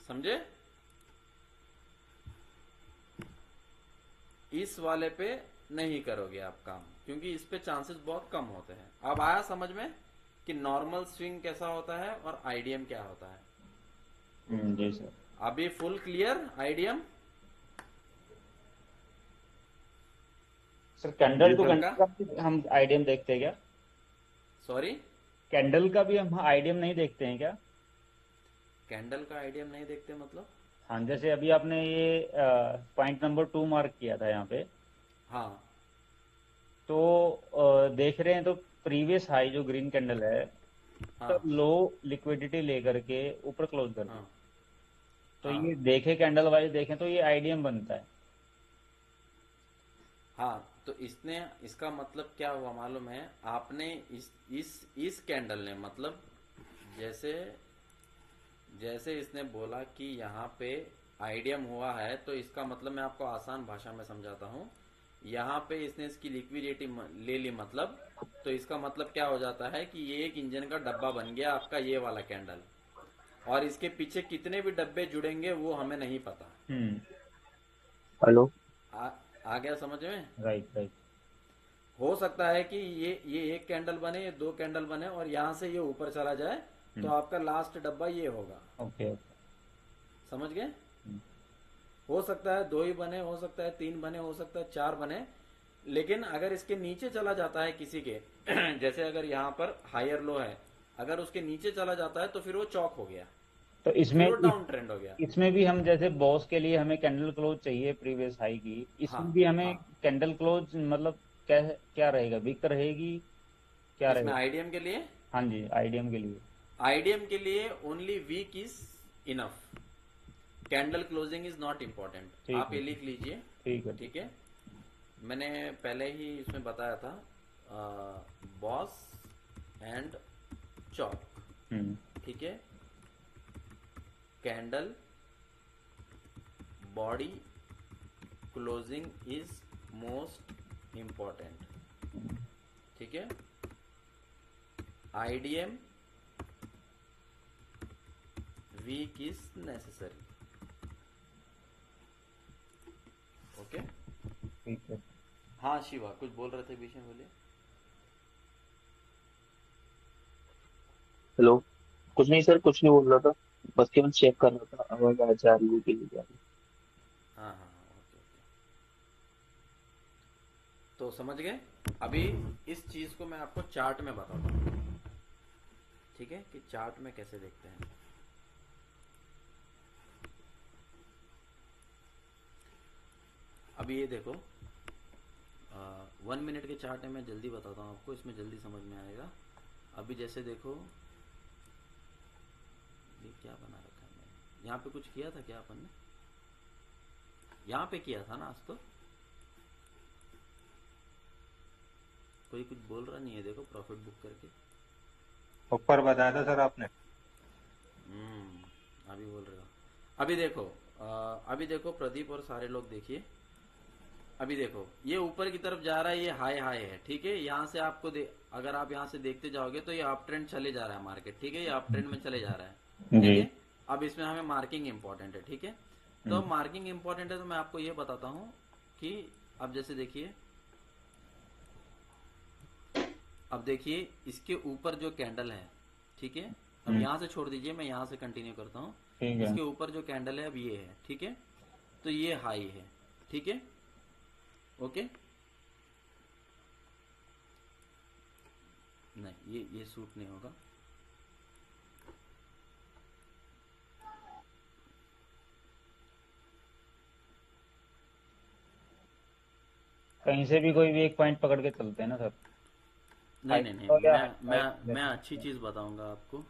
समझे? इस वाले पे नहीं करोगे आप काम, क्योंकि इस पे चांसेस बहुत कम होते हैं। अब आया समझ में कि नॉर्मल स्विंग कैसा होता है और आईडीएम क्या होता है? जी सर। अभी full clear IDM? Sir candle two ऊपर का, कैंडल का भी हम आईडीएम देखते हैं क्या? सॉरी, कैंडल का भी हम आईडीएम नहीं देखते हैं क्या? कैंडल का आईडीएम नहीं देखते मतलब? हाँ, जैसे अभी आपने ये पॉइंट नंबर 2 मार्क किया था यहाँ पे, हाँ तो देख रहे हैं तो प्रीवियस हाई जो ग्रीन कैंडल है, हाँ तो लो लिक्विडिटी लेकर के ऊपर क्लोज कर दी, हाँ तो हाँ ये देखे कैंडल वाइज देखें तो ये आईडीएम बनता है। हाँ। तो इसने, इसका मतलब क्या हुआ मालूम है? आपने इस कैंडल ने, मतलब जैसे जैसे इसने बोला कि यहाँ पे आईडीएम हुआ है, तो इसका मतलब मैं आपको आसान भाषा में समझाता हूँ। यहाँ पे इसने इसकी लिक्विडिटी ले ली, मतलब तो इसका मतलब क्या हो जाता है कि ये एक इंजन का डब्बा बन गया आपका, ये वाला कैंडल, और इसके पीछे कितने भी डब्बे जुड़ेंगे वो हमें नहीं पता। हेलो। आ, आ गया समझ में? Right right. हो सकता है कि ये एक कैंडल बने, ये दो कैंडल बने, और यहां से ये ऊपर चला जाए, तो आपका लास्ट डब्बा ये होगा। Okay okay. समझ गए? हो सकता है दो ही बने, हो सकता है तीन बने, हो सकता है चार बने, लेकिन अगर इसके नीचे चला जाता है किसी के जैसे अगर यहाँ पर हायर लो है, अगर उसके नीचे चला जाता है तो फिर वो चौक हो गया, तो फिर वो डाउन ट्रेंड हो गया। इसमें भी हम जैसे बॉस के लिए हमें कैंडल क्लोज चाहिए प्रीवियस हाई की, हाँ इसमें भी हमें हाँ। कैंडल क्लोज मतलब क्या क्या रहेगा, वीक रहेगी, क्या इसमें रहेगा? आईडीएम के लिए, हाँ जी, आईडीएम के लिए। आईडीएम के लिए only wick is enough, candle closing is not important. ठीक आप है ये लिख लीजिए, ठीक है। ठीक है? मैंने पहले ही इसमें बताया था, बॉस एंड चौक, ठीक है? Candle body closing is most important, ठीक है? IDM wick is necessary, okay? ठीक है। हाँ शिवा, कुछ बोल रहे थे, बीच में बोलिए। हेलो। कुछ नहीं सर, कुछ नहीं बोल रहा था, बस केवल चेक कर रहा था आवाज आ जा रही है कि नहीं जा रही। हाँ हाँ हाँ, ओके ओके। तो समझ गए? अभी इस चीज को मैं आपको चार्ट में बताता हूँ, ठीक है? कि चार्ट में कैसे देखते हैं। अभी ये देखो, 1 मिनट के चार्ट है, मैं जल्दी बताता हूँ आपको, इसमें जल्दी समझ में आएगा। अभी जैसे देखो, ये क्या बना रखा है मैंने, यहाँ पे कुछ किया था क्या अपन ने? यहाँ पे किया था ना आज तो। कोई कुछ बोल रहा नहीं है, देखो प्रॉफिट बुक करके। ऊपर बताया था सर आपने। अभी बोल रहे हो। अभी देखो प्रदीप और सारे लोग देखिए। अभी देखो ये ऊपर की तरफ जा रहा है, ये हाई हाई है, ठीक है? यहाँ से आपको अगर आप यहाँ से देखते जाओगे तो ये अप ट्रेंड चले जा रहा है मार्केट, ठीक है? ये अप ट्रेंड में चले जा रहा है, ठीक है? अब इसमें हमें मार्किंग इंपॉर्टेंट है, ठीक है? तो मार्किंग इंपॉर्टेंट है, तो मैं आपको ये बताता हूँ कि अब जैसे देखिए, अब देखिए इसके ऊपर जो कैंडल है, ठीक है? अब यहाँ से छोड़ दीजिए, मैं यहाँ से कंटिन्यू करता हूँ। इसके ऊपर जो कैंडल है अब ये है, ठीक है? तो ये हाई है, ठीक है? ओके? नहीं, ये सूट नहीं होगा। कहीं से भी कोई भी एक पॉइंट पकड़ के चलते हैं ना सर। नहीं नहीं नहीं, मैं अच्छी चीज बताऊंगा आपको।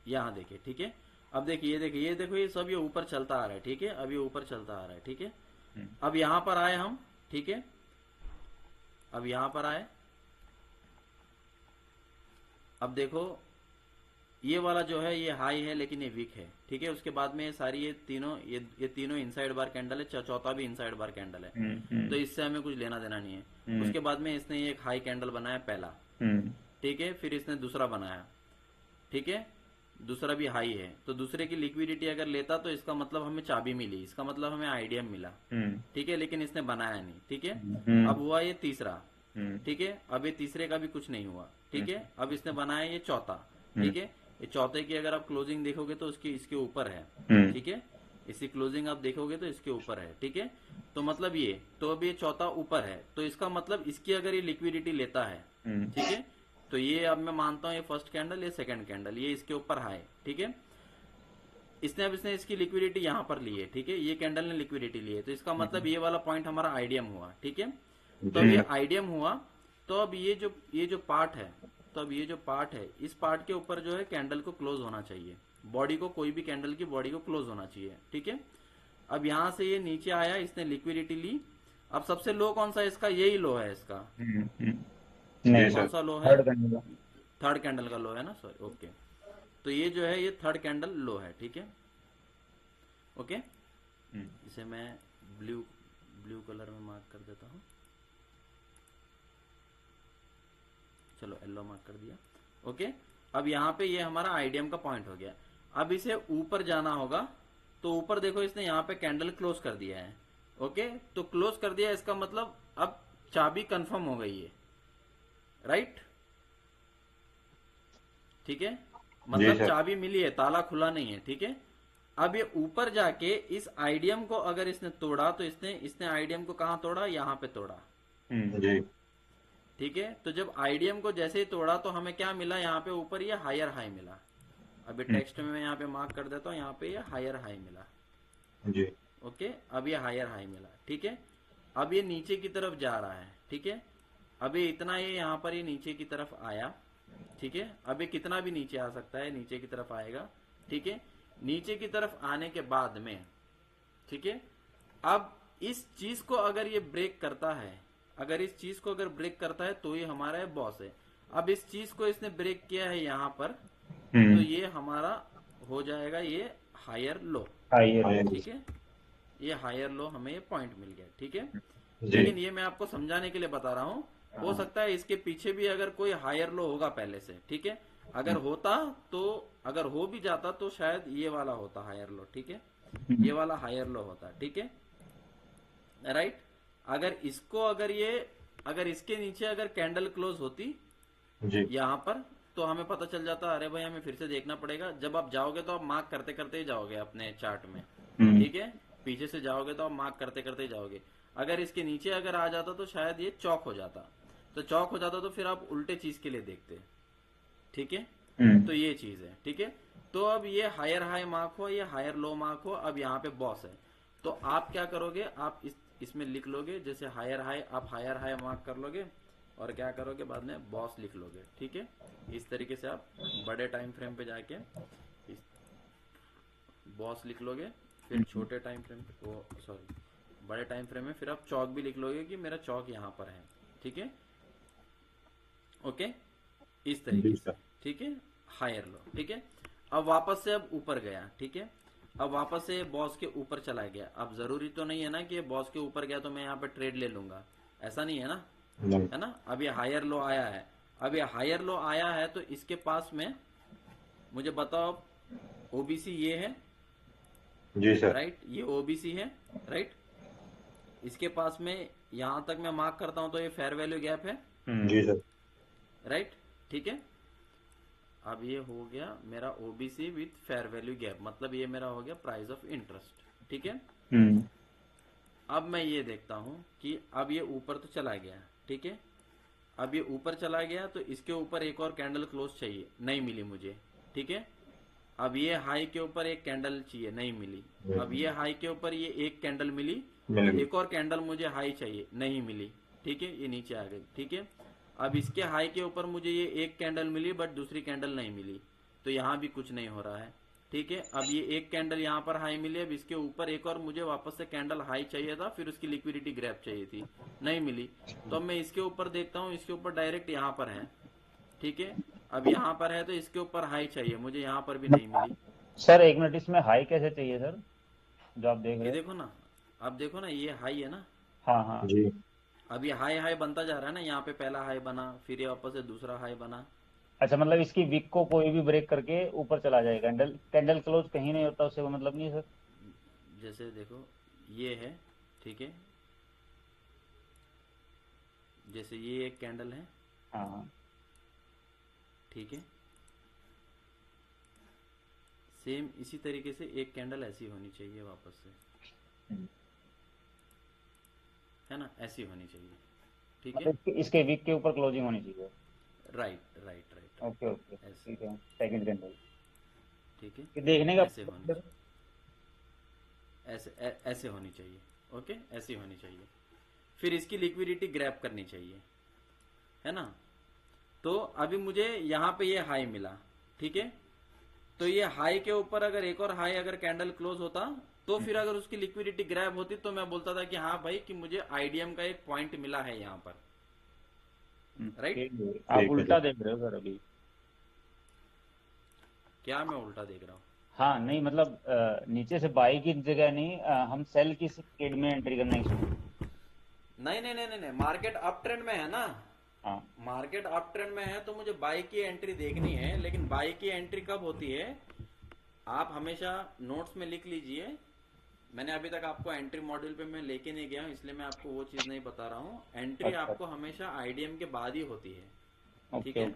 यहाँ देखिए, ठीक है? अब देखिए, ये देखो, ये सब ये ऊपर चलता आ रहा है, ठीक है? अब ये ऊपर चलता आ रहा है, ठीक है? अब यहाँ पर आए हम, ठीक है? अब यहाँ पर आए, अब देखो ये वाला जो है ये हाई है लेकिन ये वीक है, ठीक है। उसके बाद में ये सारी ये तीनों इनसाइड बार कैंडल है, चौथा भी इनसाइड बार कैंडल है, तो इससे हमें कुछ लेना देना नहीं है। उसके बाद में इसने एक हाई कैंडल बनाया पहला, ठीक है, फिर इसने दूसरा बनाया, ठीक है, दूसरा भी हाई है, तो दूसरे की लिक्विडिटी अगर लेता तो इसका मतलब हमें चाबी मिली, इसका मतलब हमें आईडीएम मिला, ठीक है, लेकिन इसने बनाया नहीं, ठीक है। अब हुआ ये तीसरा, ठीक है, अब ये तीसरे का भी कुछ नहीं हुआ, ठीक है। अब इसने बनाया ये चौथा, ठीक है, ये चौथे की अगर आप क्लोजिंग देखोगे तो उसकी इसके ऊपर है, ठीक है, इसकी क्लोजिंग आप देखोगे तो इसके ऊपर है, ठीक है। तो मतलब ये, तो अब ये चौथा ऊपर है, तो इसका मतलब इसकी अगर ये लिक्विडिटी लेता है, ठीक है, तो ये अब मैं मानता हूं ये फर्स्ट कैंडल, ये सेकंड कैंडल, ये इसके ऊपर हाई, ठीक है। इसने इसकी लिक्विडिटी यहां पर ली है, ठीक है, ये कैंडल ने लिक्विडिटी ली है, तो इसका मतलब ये वाला पॉइंट हमारा आईडीएम हुआ, ठीक है। तो अब ये आईडीएम हुआ, तो अब ये जो पार्ट है, तो अब ये जो पार्ट है, इस पार्ट के ऊपर जो है कैंडल को क्लोज होना चाहिए, बॉडी को, कोई भी कैंडल की बॉडी को क्लोज होना चाहिए, ठीक है। अब यहां से ये नीचे आया, इसने लिक्विडिटी ली, अब सबसे लो कौन सा है इसका, यही लो है इसका, नहीं कौन सा लो है, थर्ड कैंडल, थर्ड कैंडल का लो है ना, सॉरी, ओके। तो ये जो है ये थर्ड कैंडल लो है, ठीक है, ओके। इसे मैं ब्लू कलर में मार्क कर देता हूं, चलो येलो मार्क कर दिया, ओके। अब यहाँ पे ये हमारा आईडीएम का पॉइंट हो गया। अब इसे ऊपर जाना होगा, तो ऊपर देखो इसने यहाँ पे कैंडल क्लोज कर दिया है, ओके, तो क्लोज कर दिया, इसका मतलब अब चाबी कंफर्म हो गई है, राइट, ठीक है, मतलब चाबी मिली है, ताला खुला नहीं है, ठीक है। अब ये ऊपर जाके इस आईडीएम को अगर इसने तोड़ा, तो इसने आईडीएम को कहां तोड़ा, यहां पे तोड़ा, जी, ठीक है। तो जब आईडीएम को जैसे ही तोड़ा तो हमें क्या मिला, यहाँ पे ऊपर ये हायर हाई मिला। अभी टेक्स्ट में मैं यहाँ पे मार्क कर देता हूँ, यहाँ पे ये हायर हाई मिला, जी, ओके। अब ये हायर हाई मिला, ठीक है। अब ये नीचे की तरफ जा रहा है, ठीक है। अब ये इतना ये यहाँ पर ये नीचे की तरफ आया, ठीक है। अब ये कितना भी नीचे आ सकता है, नीचे की तरफ आएगा, ठीक है। नीचे की तरफ आने के बाद में, ठीक है, अब इस चीज को अगर ये ब्रेक करता है, अगर इस चीज को अगर ब्रेक करता है तो ये हमारा बॉस है। अब इस चीज को इसने ब्रेक किया है यहाँ पर, तो ये हमारा हो जाएगा ये हायर लो, ठीक है, ये हायर लो हमें ये पॉइंट मिल गया, ठीक है। लेकिन ये मैं आपको समझाने के लिए बता रहा हूँ, हो सकता है इसके पीछे भी अगर कोई हायर लो होगा पहले से, ठीक है। अगर होता तो, अगर हो भी जाता तो शायद ये वाला होता हायर लो, ठीक है, ये वाला हायर लो होता, ठीक है, राइट। अगर इसको अगर इसके नीचे अगर कैंडल क्लोज होती यहाँ पर, तो हमें पता चल जाता, अरे भाई हमें फिर से देखना पड़ेगा। जब आप जाओगे तो आप मार्क करते करते ही जाओगे अपने चार्ट में, ठीक है, पीछे से जाओगे तो आप मार्क करते करते ही जाओगे। अगर इसके नीचे अगर आ जाता तो शायद ये चौक हो जाता, तो चौक हो जाता तो फिर आप उल्टे चीज के लिए देखते, ठीक है। तो ये चीज है, ठीक है। तो अब ये हायर हाई मार्क हो, ये हायर लो मार्क हो, अब यहाँ पे बॉस है, तो आप क्या करोगे, आप इसमें लिख लोगे, जैसे हायर हाई, आप हायर हाई मार्क कर लोगे और क्या करोगे, बाद में बॉस लिख लोगे, ठीक है। इस तरीके से आप बड़े टाइम फ्रेम पे जाके बॉस लिख लोगे, फिर छोटे टाइम फ्रेम पे, सॉरी बड़े टाइम फ्रेम में फिर आप चौक भी लिख लोगे कि मेरा चौक यहाँ पर है, ठीक है, ओके, इस तरीके से, ठीक है, हायर लो, ठीक है। अब वापस से अब ऊपर गया, ठीक है, अब वापस से बॉस के ऊपर चला गया। अब जरूरी तो नहीं है ना कि बॉस के ऊपर गया तो मैं यहाँ पे ट्रेड ले लूंगा, ऐसा नहीं है ना, है ना। अब ये हायर लो आया है, अब ये हायर लो आया है, तो इसके पास में मुझे बताओ, ओबीसी ये है, जी सर, राइट, ये ओबीसी है, राइट। इसके पास में यहां तक मैं मार्क करता हूं तो ये फेयर वैल्यू गैप है, जी सर, राइट, ठीक है। अब ये हो गया मेरा OBC with fair value gap, मतलब ये मेरा हो गया प्राइस ऑफ इंटरेस्ट, ठीक है। अब मैं ये देखता हूं कि अब ये ऊपर तो चला गया, ठीक है। अब ये ऊपर चला गया तो इसके ऊपर एक और कैंडल क्लोज चाहिए, नहीं मिली मुझे, ठीक है। अब ये हाई के ऊपर एक कैंडल चाहिए, नहीं मिली। अब ये हाई के ऊपर ये एक कैंडल मिली, एक और कैंडल मुझे हाई चाहिए, नहीं मिली, ठीक है, ये नीचे आ गई, ठीक है। अब इसके हाई के ऊपर मुझे ये एक कैंडल मिली बट दूसरी कैंडल नहीं मिली, तो यहाँ भी कुछ नहीं हो रहा है, ठीक है। अब ये एक कैंडल यहाँ पर हाई मिली, अब इसके ऊपर एक और मुझे वापस से कैंडल हाई चाहिए था, फिर उसकी लिक्विडिटी ग्रैब चाहिए थी, नहीं मिली। तो अब मैं इसके ऊपर देखता हूँ, इसके ऊपर डायरेक्ट यहाँ पर है, ठीक है। अब यहाँ पर है तो इसके ऊपर हाई चाहिए मुझे, यहाँ पर भी नहीं मिली। सर एक मिनट, इसमें हाई कैसे चाहिए सर, जो आप देख ये रहे हैं? देखो ना, अब देखो ना, ये हाई है ना, हाँ हाँ। जी। अब ये हाई हाई बनता जा रहा है ना, यहाँ पे पहला हाई बना, फिर ये वापस से दूसरा हाई बना। अच्छा, मतलब इसकी विक को कोई भी ब्रेक करके ऊपर चला जाएगा, कैंडल कैंडल क्लोज कहीं नहीं होता, उससे कोई मतलब नहीं है सर? जैसे देखो ये है, ठीक है, जैसे ये एक कैंडल है, हाँ हाँ। ठीक है, सेम इसी तरीके से एक कैंडल ऐसी होनी चाहिए वापस से, हम्म। है ना, ऐसी होनी चाहिए, ठीक है। मतलब इसके विक के ऊपर क्लोजिंग होनी चाहिए। Right right right okay right, okay, ऐसे, ठीक है, सेकंड कैंडल। ठीक है, ये देखने का ऐसे होनी चाहिए, ऐसे होनी चाहिए, ओके, ऐसी होनी चाहिए। फिर इसकी लिक्विडिटी ग्रैब करनी चाहिए, है ना। तो अभी मुझे यहाँ पे ये हाई मिला, ठीक है, तो ये हाई के ऊपर अगर एक और हाई अगर कैंडल क्लोज होता, तो फिर अगर उसकी लिक्विडिटी ग्रैब होती तो मैं बोलता था कि हाँ भाई कि मुझे आईडीएम का एक पॉइंट मिला है यहाँ पर, राइट। ठीक है, आप ठीक है उल्टा ठीक। देख रहे हो सर अभी। क्या मैं उल्टा देख रहा हूँ? हाँ नहीं, मतलब नीचे से बाई की जगह नहीं, हम सेल की ट्रेड में एंट्री करना ही शुरू। नहीं नहीं नहीं नहीं नहीं, मार्केट अप ट्रेंड में है ना, हाँ। मार्केट अप ट्रेंड में है तो मुझे बाई की एंट्री देखनी है, लेकिन बाई की एंट्री कब होती है, आप हमेशा नोट्स में लिख लीजिए। मैंने अभी तक आपको एंट्री मॉड्यूल पे मैं लेके नहीं गया हूँ, इसलिए मैं आपको वो चीज नहीं बता रहा हूँ। एंट्री अच्छा। आपको हमेशा आईडीएम के बाद ही होती है, ठीक ओके है,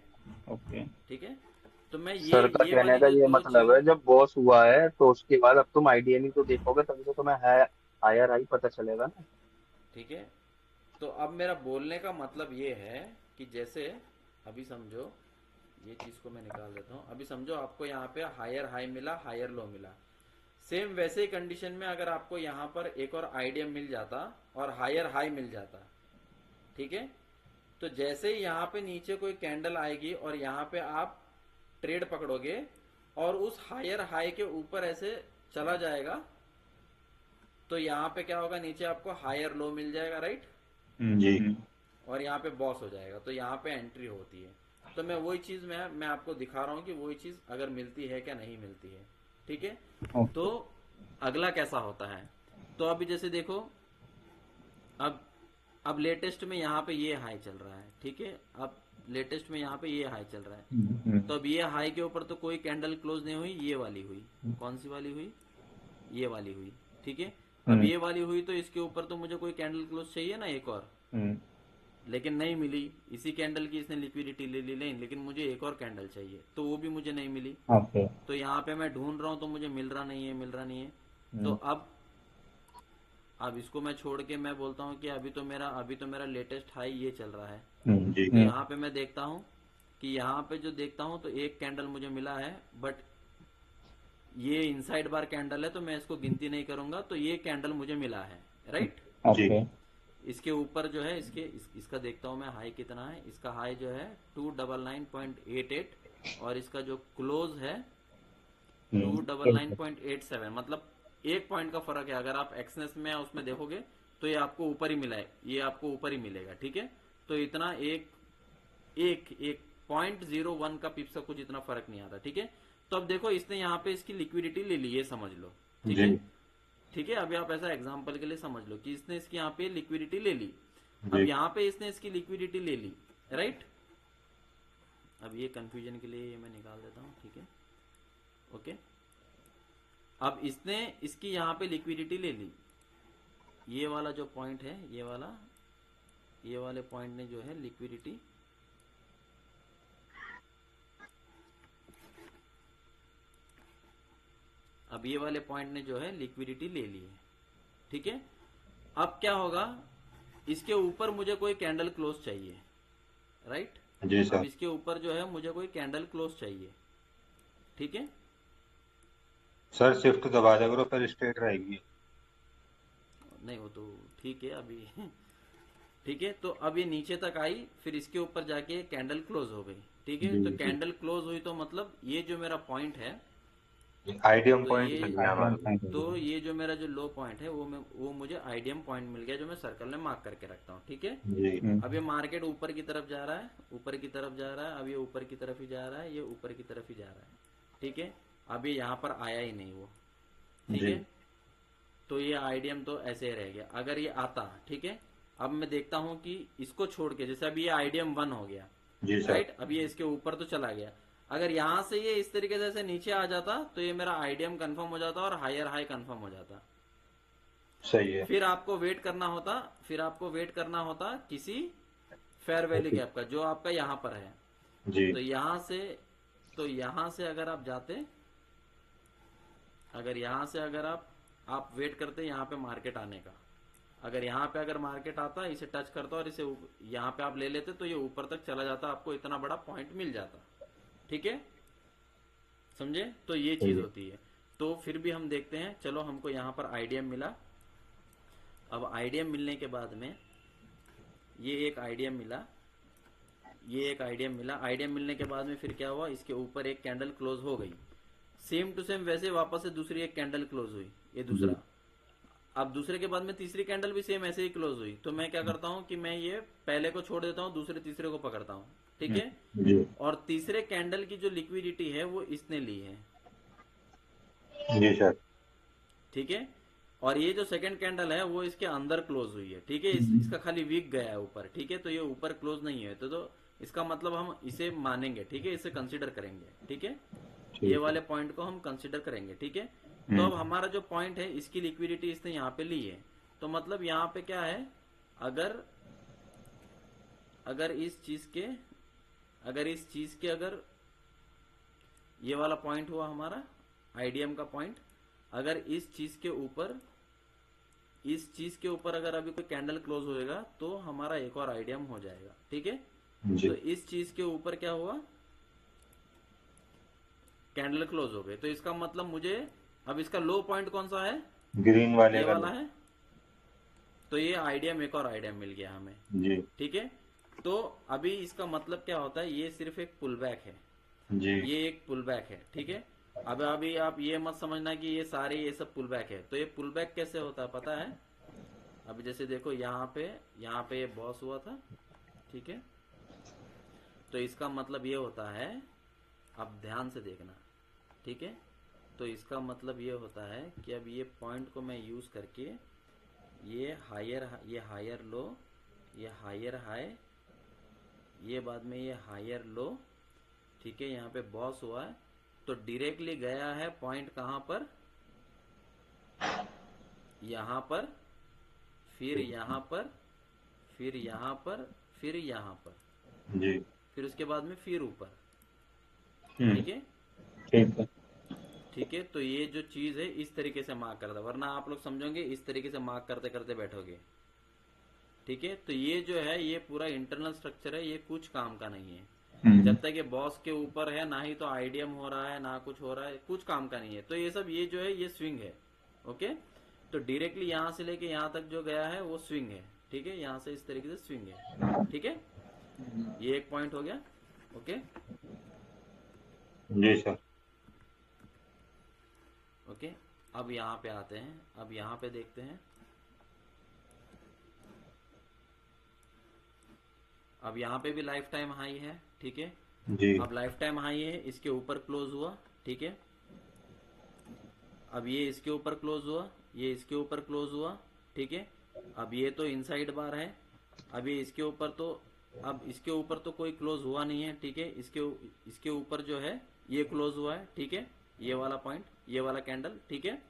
ओके ओके। ठीक है। तो मैं सर का ये कहने वाली का जो ये दो मतलब चीज, है, जब बॉस हुआ है तो उसके बाद अब तुम आईडीएम ही तो देखोगे, तभी तो तुम्हें है हायर हाई पता चलेगा ना। ठीक है। तो अब मेरा बोलने का मतलब ये है कि जैसे अभी समझो, ये चीज को मैं निकाल देता हूँ। अभी समझो आपको यहाँ पे हायर हाई मिला, हायर लो मिला, सेम वैसे ही कंडीशन में अगर आपको यहाँ पर एक और आईडीएम मिल जाता और हायर हाई मिल जाता, ठीक है, तो जैसे ही यहाँ पे नीचे कोई कैंडल आएगी और यहाँ पे आप ट्रेड पकड़ोगे और उस हायर हाई के ऊपर ऐसे चला जाएगा, तो यहाँ पे क्या होगा, नीचे आपको हायर लो मिल जाएगा, राइट, जी। और यहाँ पे बॉस हो जाएगा, तो यहाँ पे एंट्री होती है। तो मैं वही चीज मैं आपको दिखा रहा हूँ कि वही चीज अगर मिलती है क्या नहीं मिलती है, ठीक है। तो ओके। अगला कैसा होता है, तो अभी जैसे देखो, अब अब लेटेस्ट में यहाँ पे ये हाई चल रहा है, ठीक है, अब लेटेस्ट में यहाँ पे ये हाई चल रहा है, तो अब ये हाई के ऊपर तो कोई कैंडल क्लोज नहीं हुई, ये वाली हुई, कौन सी वाली हुई, ये वाली हुई, ठीक है। अब ये वाली हुई तो इसके ऊपर तो मुझे कोई कैंडल क्लोज चाहिए ना एक और, लेकिन नहीं मिली, इसी कैंडल की इसने लिक्विडिटी ले ली, लेकिन मुझे एक और कैंडल चाहिए तो वो भी मुझे नहीं मिली। ओके। तो यहाँ पे मैं ढूंढ रहा हूँ तो मुझे मिल रहा नहीं है, मिल रहा नहीं है। तो अब इसको मैं छोड़ के मैं बोलता हूँ कि अभी तो मेरा लेटेस्ट हाई ये चल रहा है। जी। तो यहाँ पे मैं देखता हूँ कि यहाँ पे जो देखता हूँ तो एक कैंडल मुझे मिला है, बट ये इनसाइड बार कैंडल है तो मैं इसको गिनती नहीं करूंगा, तो ये कैंडल मुझे मिला है, राइट। जी। ओके। इसके ऊपर जो है इसका देखता हूं मैं हाई कितना है, इसका हाई जो है 299.88 और इसका जो क्लोज है 299.87, मतलब एक पॉइंट का फर्क है। अगर आप एक्सनेस में उसमें देखोगे तो ये आपको ऊपर ही मिला है, ये आपको ऊपर ही मिलेगा, ठीक है। तो इतना एक एक एक 0.01 का पिप्स का कुछ इतना फर्क नहीं आता, ठीक है। तो अब देखो इसने यहाँ पे इसकी लिक्विडिटी ले ली, ये समझ लो, ठीक जी। है, ठीक है। अभी आप ऐसा एग्जांपल के लिए समझ लो कि इसने इसकी यहाँ पे लिक्विडिटी ले ली, अब जी। यहाँ पे इसने इसकी लिक्विडिटी ले ली, राइट। अब ये कंफ्यूजन के लिए ये मैं निकाल देता हूँ, ठीक है, ओके। अब इसने इसकी यहाँ पे लिक्विडिटी ले ली, ये वाला जो पॉइंट है, ये वाले पॉइंट ने जो है लिक्विडिटी अब ये वाले पॉइंट ने जो है लिक्विडिटी ले ली है, ठीक है। अब क्या होगा, इसके ऊपर मुझे कोई कैंडल क्लोज चाहिए, राइट। जी अब सर। इसके ऊपर जो है मुझे कोई कैंडल क्लोज चाहिए, ठीक है। सर शिफ्ट दबा दिया करो फिर स्ट्रेट रहेगी। नहीं वो तो ठीक है अभी ठीक है। तो अब ये नीचे तक आई, फिर इसके ऊपर जाके कैंडल क्लोज हो गई, ठीक है। जी तो जी। कैंडल क्लोज हुई तो मतलब ये जो मेरा पॉइंट है, आईडीएम तो पॉइंट ये मिल गया हमारे आईडीएम को। पॉइंट तो ये जो मेरा जो लो पॉइंट है वो मुझे आईडीएम पॉइंट मिल गया, जो मैं सर्कल में मार्क करके रखता हूँ। ठीक है, जी अब ये मार्केट ऊपर की तरफ जा रहा है, ऊपर की तरफ जा रहा है, अब ये ऊपर की तरफ ही जा रहा है, ये ऊपर की तरफ ही जा रहा है। ठीक है, अब ये यहाँ पर आया ही नहीं वो। ठीक जी है, तो ये आईडीएम तो ऐसे ही रह गया। अगर ये आता, ठीक है, अब मैं देखता हूँ कि इसको छोड़ के, जैसे अभी ये आईडीएम 1 हो गया, जी सर। राइट, अब ये इसके ऊपर तो चला गया। अगर यहाँ से ये इस तरीके से ऐसे नीचे आ जाता तो ये मेरा आईडीएम कंफर्म हो जाता और हायर हाई कंफर्म हो जाता। सही है। फिर आपको वेट करना होता, किसी फेयर वैल्यू गैप का, जो आपका यहाँ पर है। जी तो यहाँ से अगर आप जाते, अगर यहाँ से अगर आप वेट करते यहाँ पे मार्केट आने का, अगर यहाँ पे अगर मार्केट आता, इसे टच करता और इसे यहाँ पे आप ले लेते, तो ये ऊपर तक चला जाता, आपको इतना बड़ा पॉइंट मिल जाता। ठीक है, समझे? तो ये सही चीज है। होती है। तो फिर भी हम देखते हैं, चलो हमको यहाँ पर आईडीएम मिला। अब आईडीएम मिलने के बाद में ये एक आईडीएम मिला, ये एक आईडीएम मिला। आईडीएम मिलने के बाद में फिर क्या हुआ, इसके ऊपर एक कैंडल क्लोज हो गई, सेम टू सेम वैसे वापस से दूसरी एक कैंडल क्लोज हुई, ये दूसरा। अब दूसरे के बाद में तीसरी कैंडल भी सेम ऐसे ही क्लोज हुई। तो मैं क्या करता हूँ कि मैं ये पहले को छोड़ देता हूँ, दूसरे तीसरे को पकड़ता हूँ। ठीक है, जी और तीसरे कैंडल की जो लिक्विडिटी है वो इसने ली है। जी सर। ठीक है, और ये जो सेकंड कैंडल है वो इसके अंदर क्लोज हुई है। ठीक है, इसका खाली वीक गया है ऊपर। ठीक है, तो ये ऊपर क्लोज नहीं है, तो इसका मतलब हम इसे मानेंगे। ठीक है, इसे कंसीडर करेंगे। ठीक है, ये वाले पॉइंट को हम कंसीडर करेंगे। ठीक है, तो अब हमारा जो पॉइंट है, इसकी लिक्विडिटी इसने यहाँ पे ली है। तो मतलब यहाँ पे क्या है, अगर इस चीज के अगर ये वाला पॉइंट हुआ हमारा आईडीएम का पॉइंट, अगर इस चीज के ऊपर अगर अभी कोई कैंडल क्लोज होएगा तो हमारा एक और आईडीएम हो जाएगा। ठीक है, जी तो इस चीज के ऊपर क्या हुआ, कैंडल क्लोज हो गए, तो इसका मतलब मुझे अब इसका लो पॉइंट कौन सा है, ग्रीन वाले ये का वाला है। तो ये आईडीएम, एक और आईडीएम मिल गया हमें। जी ठीक है, तो अभी इसका मतलब क्या होता है, ये सिर्फ एक पुल बैक है, जी ये एक पुल बैक है। ठीक है, अब अभी आप ये मत समझना कि ये सब पुल बैक है। तो ये पुल बैक कैसे होता है पता है? अभी जैसे देखो यहाँ पे ये बॉस हुआ था। ठीक है, तो इसका मतलब ये होता है, अब ध्यान से देखना। ठीक है, तो इसका मतलब ये होता है कि अब ये पॉइंट को मैं यूज करके ये हायर लो, ये हायर हाई, ये बाद में ये हायर लो। ठीक है, यहाँ पे बॉस हुआ है, तो डायरेक्टली गया है पॉइंट कहाँ पर, यहाँ पर, फिर यहाँ पर, फिर यहाँ पर, फिर यहाँ पर, जी फिर उसके बाद में फिर ऊपर। हम्म, ठीक है, ठीक है। ठीक है, तो ये जो चीज है इस तरीके से मार्क करता, वरना आप लोग समझोगे इस तरीके से मार्क करते करते बैठोगे। ठीक है, तो ये जो है ये पूरा इंटरनल स्ट्रक्चर है, ये कुछ काम का नहीं है। जब तक ये बॉस के ऊपर है, ना ही तो आईडीएम हो रहा है, ना कुछ हो रहा है, कुछ काम का नहीं है। तो ये सब ये जो है ये स्विंग है। ओके, तो डायरेक्टली यहाँ से लेके यहाँ तक जो गया है वो स्विंग है। ठीक है, यहाँ से इस तरीके से स्विंग है। ठीक है, ये एक पॉइंट हो गया। ओके, जी सर। ओके, अब यहाँ पे आते हैं, अब यहाँ पे देखते हैं। अब यहाँ पे भी लाइफ टाइम हाई है। ठीक है, जी अब लाइफ टाइम हाई है, इसके ऊपर क्लोज हुआ। ठीक है, अब ये इसके ऊपर क्लोज हुआ, ये इसके ऊपर क्लोज हुआ। ठीक है, अब ये तो इनसाइड बार है, अब ये इसके ऊपर तो, अब इसके ऊपर तो कोई क्लोज हुआ नहीं है। ठीक है, इसके ऊपर जो है ये क्लोज हुआ है। ठीक है, ये वाला पॉइंट, ये वाला कैंडल। ठीक है,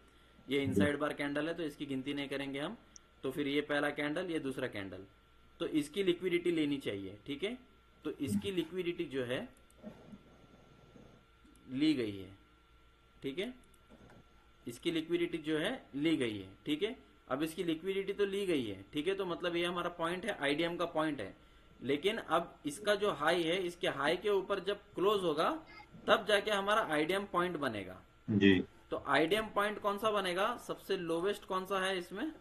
ये इनसाइड बार कैंडल है तो इसकी गिनती नहीं करेंगे हम। तो फिर ये पहला कैंडल, ये दूसरा कैंडल, तो इसकी लिक्विडिटी लेनी चाहिए। ठीक है, तो इसकी लिक्विडिटी जो है ली गई है। ठीक है, इसकी लिक्विडिटी जो है ली गई है। ठीक है, अब इसकी लिक्विडिटी तो ली गई है। ठीक है, तो मतलब ये हमारा पॉइंट है, आईडीएम का पॉइंट है। लेकिन अब इसका जो हाई है, इसके हाई के ऊपर जब क्लोज होगा तब जाके हमारा आईडीएम पॉइंट बनेगा। जी तो आईडीएम पॉइंट कौन सा बनेगा, सबसे लोवेस्ट कौन सा है इसमें,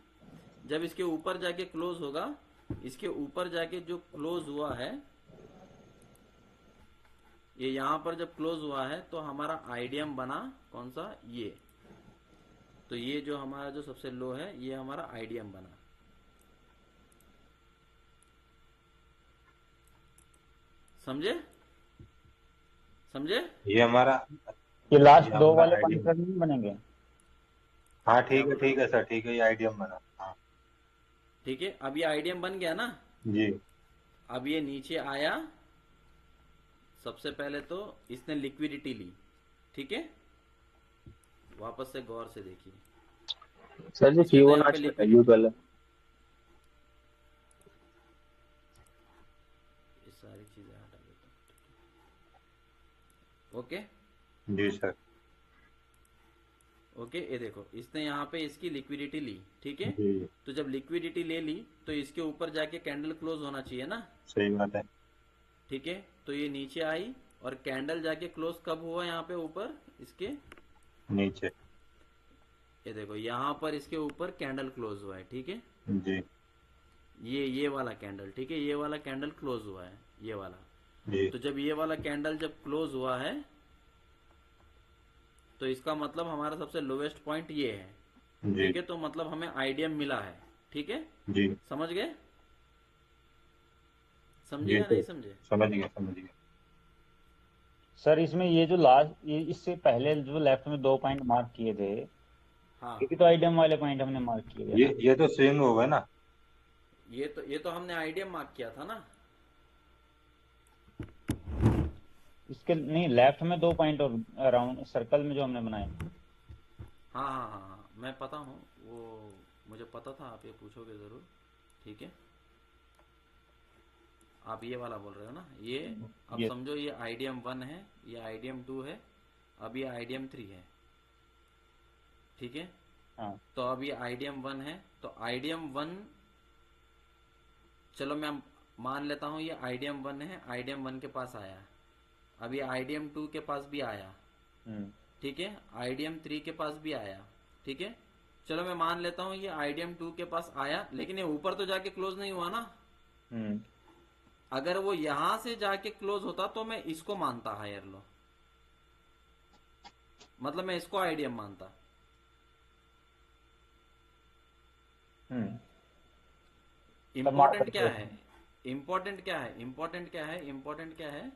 जब इसके ऊपर जाके क्लोज होगा, इसके ऊपर जाके जो क्लोज हुआ है, ये यहां पर जब क्लोज हुआ है तो हमारा आईडीएम बना कौन सा, ये। तो ये जो हमारा जो सबसे लो है ये हमारा आईडीएम बना। समझे समझे? ये हमारा ये लास्ट ये दो हमारा वाले पॉइंट आइडियम। नहीं बनेंगे? हाँ क्या बोल रहे ठीक हो? है सर, ठीक है, ये आइडियम बना। हाँ ठीक है, अब ये आईडीएम बन गया ना। जी अब ये नीचे आया, सबसे पहले तो इसने लिक्विडिटी ली, ठीक है। वापस से गौर से देखिए, सर जी इसने तो यहाँ पे फिबोनाची वैल्यू लिक्विडिटी, पहले। ये सारी चीजें हटा देता हूँ। ओके जी सर। ओके, ये देखो इसने यहाँ पे इसकी लिक्विडिटी ली, ठीक है। जी तो जब लिक्विडिटी ले ली तो इसके ऊपर जाके कैंडल क्लोज होना चाहिए ना, सही बात है। ठीक है। तो ये नीचे आई और कैंडल जाके क्लोज कब हुआ यहाँ पे ऊपर इसके, नीचे। ये देखो यहाँ पर इसके ऊपर कैंडल क्लोज हुआ है, ठीक है। जी ये वाला कैंडल, ठीक है, ये वाला कैंडल क्लोज हुआ है, ये वाला। जी तो जब ये वाला कैंडल जब क्लोज हुआ है तो इसका मतलब हमारा सबसे लोवेस्ट पॉइंट ये है, जी ठीक है। तो मतलब हमें आईडीएम मिला है, ठीक है। जी समझ गए? समझे जी या नहीं सर, समझे? समझ गया समझ गया। सर इसमें ये जो लास्ट, ये इससे पहले जो लेफ्ट में दो पॉइंट मार्क किए थे, हाँ, ये भी तो आइडियम वाले पॉइंट हमने मार्क किए थे ना? ये तो स्विंग होगा ना। ये तो हमने आईडीएम मार्क किया था ना। इसके नहीं, लेफ्ट में दो पॉइंट और अराउंड सर्कल में जो हमने बनाए। हाँ हाँ हाँ हाँ, मैं पता हूँ वो, मुझे पता था आप ये पूछोगे जरूर, ठीक है। आप ये वाला बोल रहे हो ना, ये अब ये समझो ये आईडीएम 1 है, ये आईडीएम 2 है, अब ये आईडीएम 3 है, ठीक है। हाँ। तो अब ये आईडीएम 1 है, तो आईडीएम 1, चलो मैं मान लेता हूँ ये आईडीएम 1 है, आईडीएम 1 के पास आया। अब ये आईडीएम 2 के पास भी आया, ठीक है। आईडीएम 3 के पास भी आया, ठीक है। चलो मैं मान लेता हूँ ये आईडीएम 2 के पास आया, लेकिन ये ऊपर तो जाके क्लोज नहीं हुआ ना। अगर वो यहां से जाके क्लोज होता तो मैं इसको मानता हायर लो, मतलब मैं इसको आईडीएम मानता। इंपॉर्टेंट क्या है, इंपॉर्टेंट क्या है, इंपॉर्टेंट क्या है, इंपॉर्टेंट क्या है?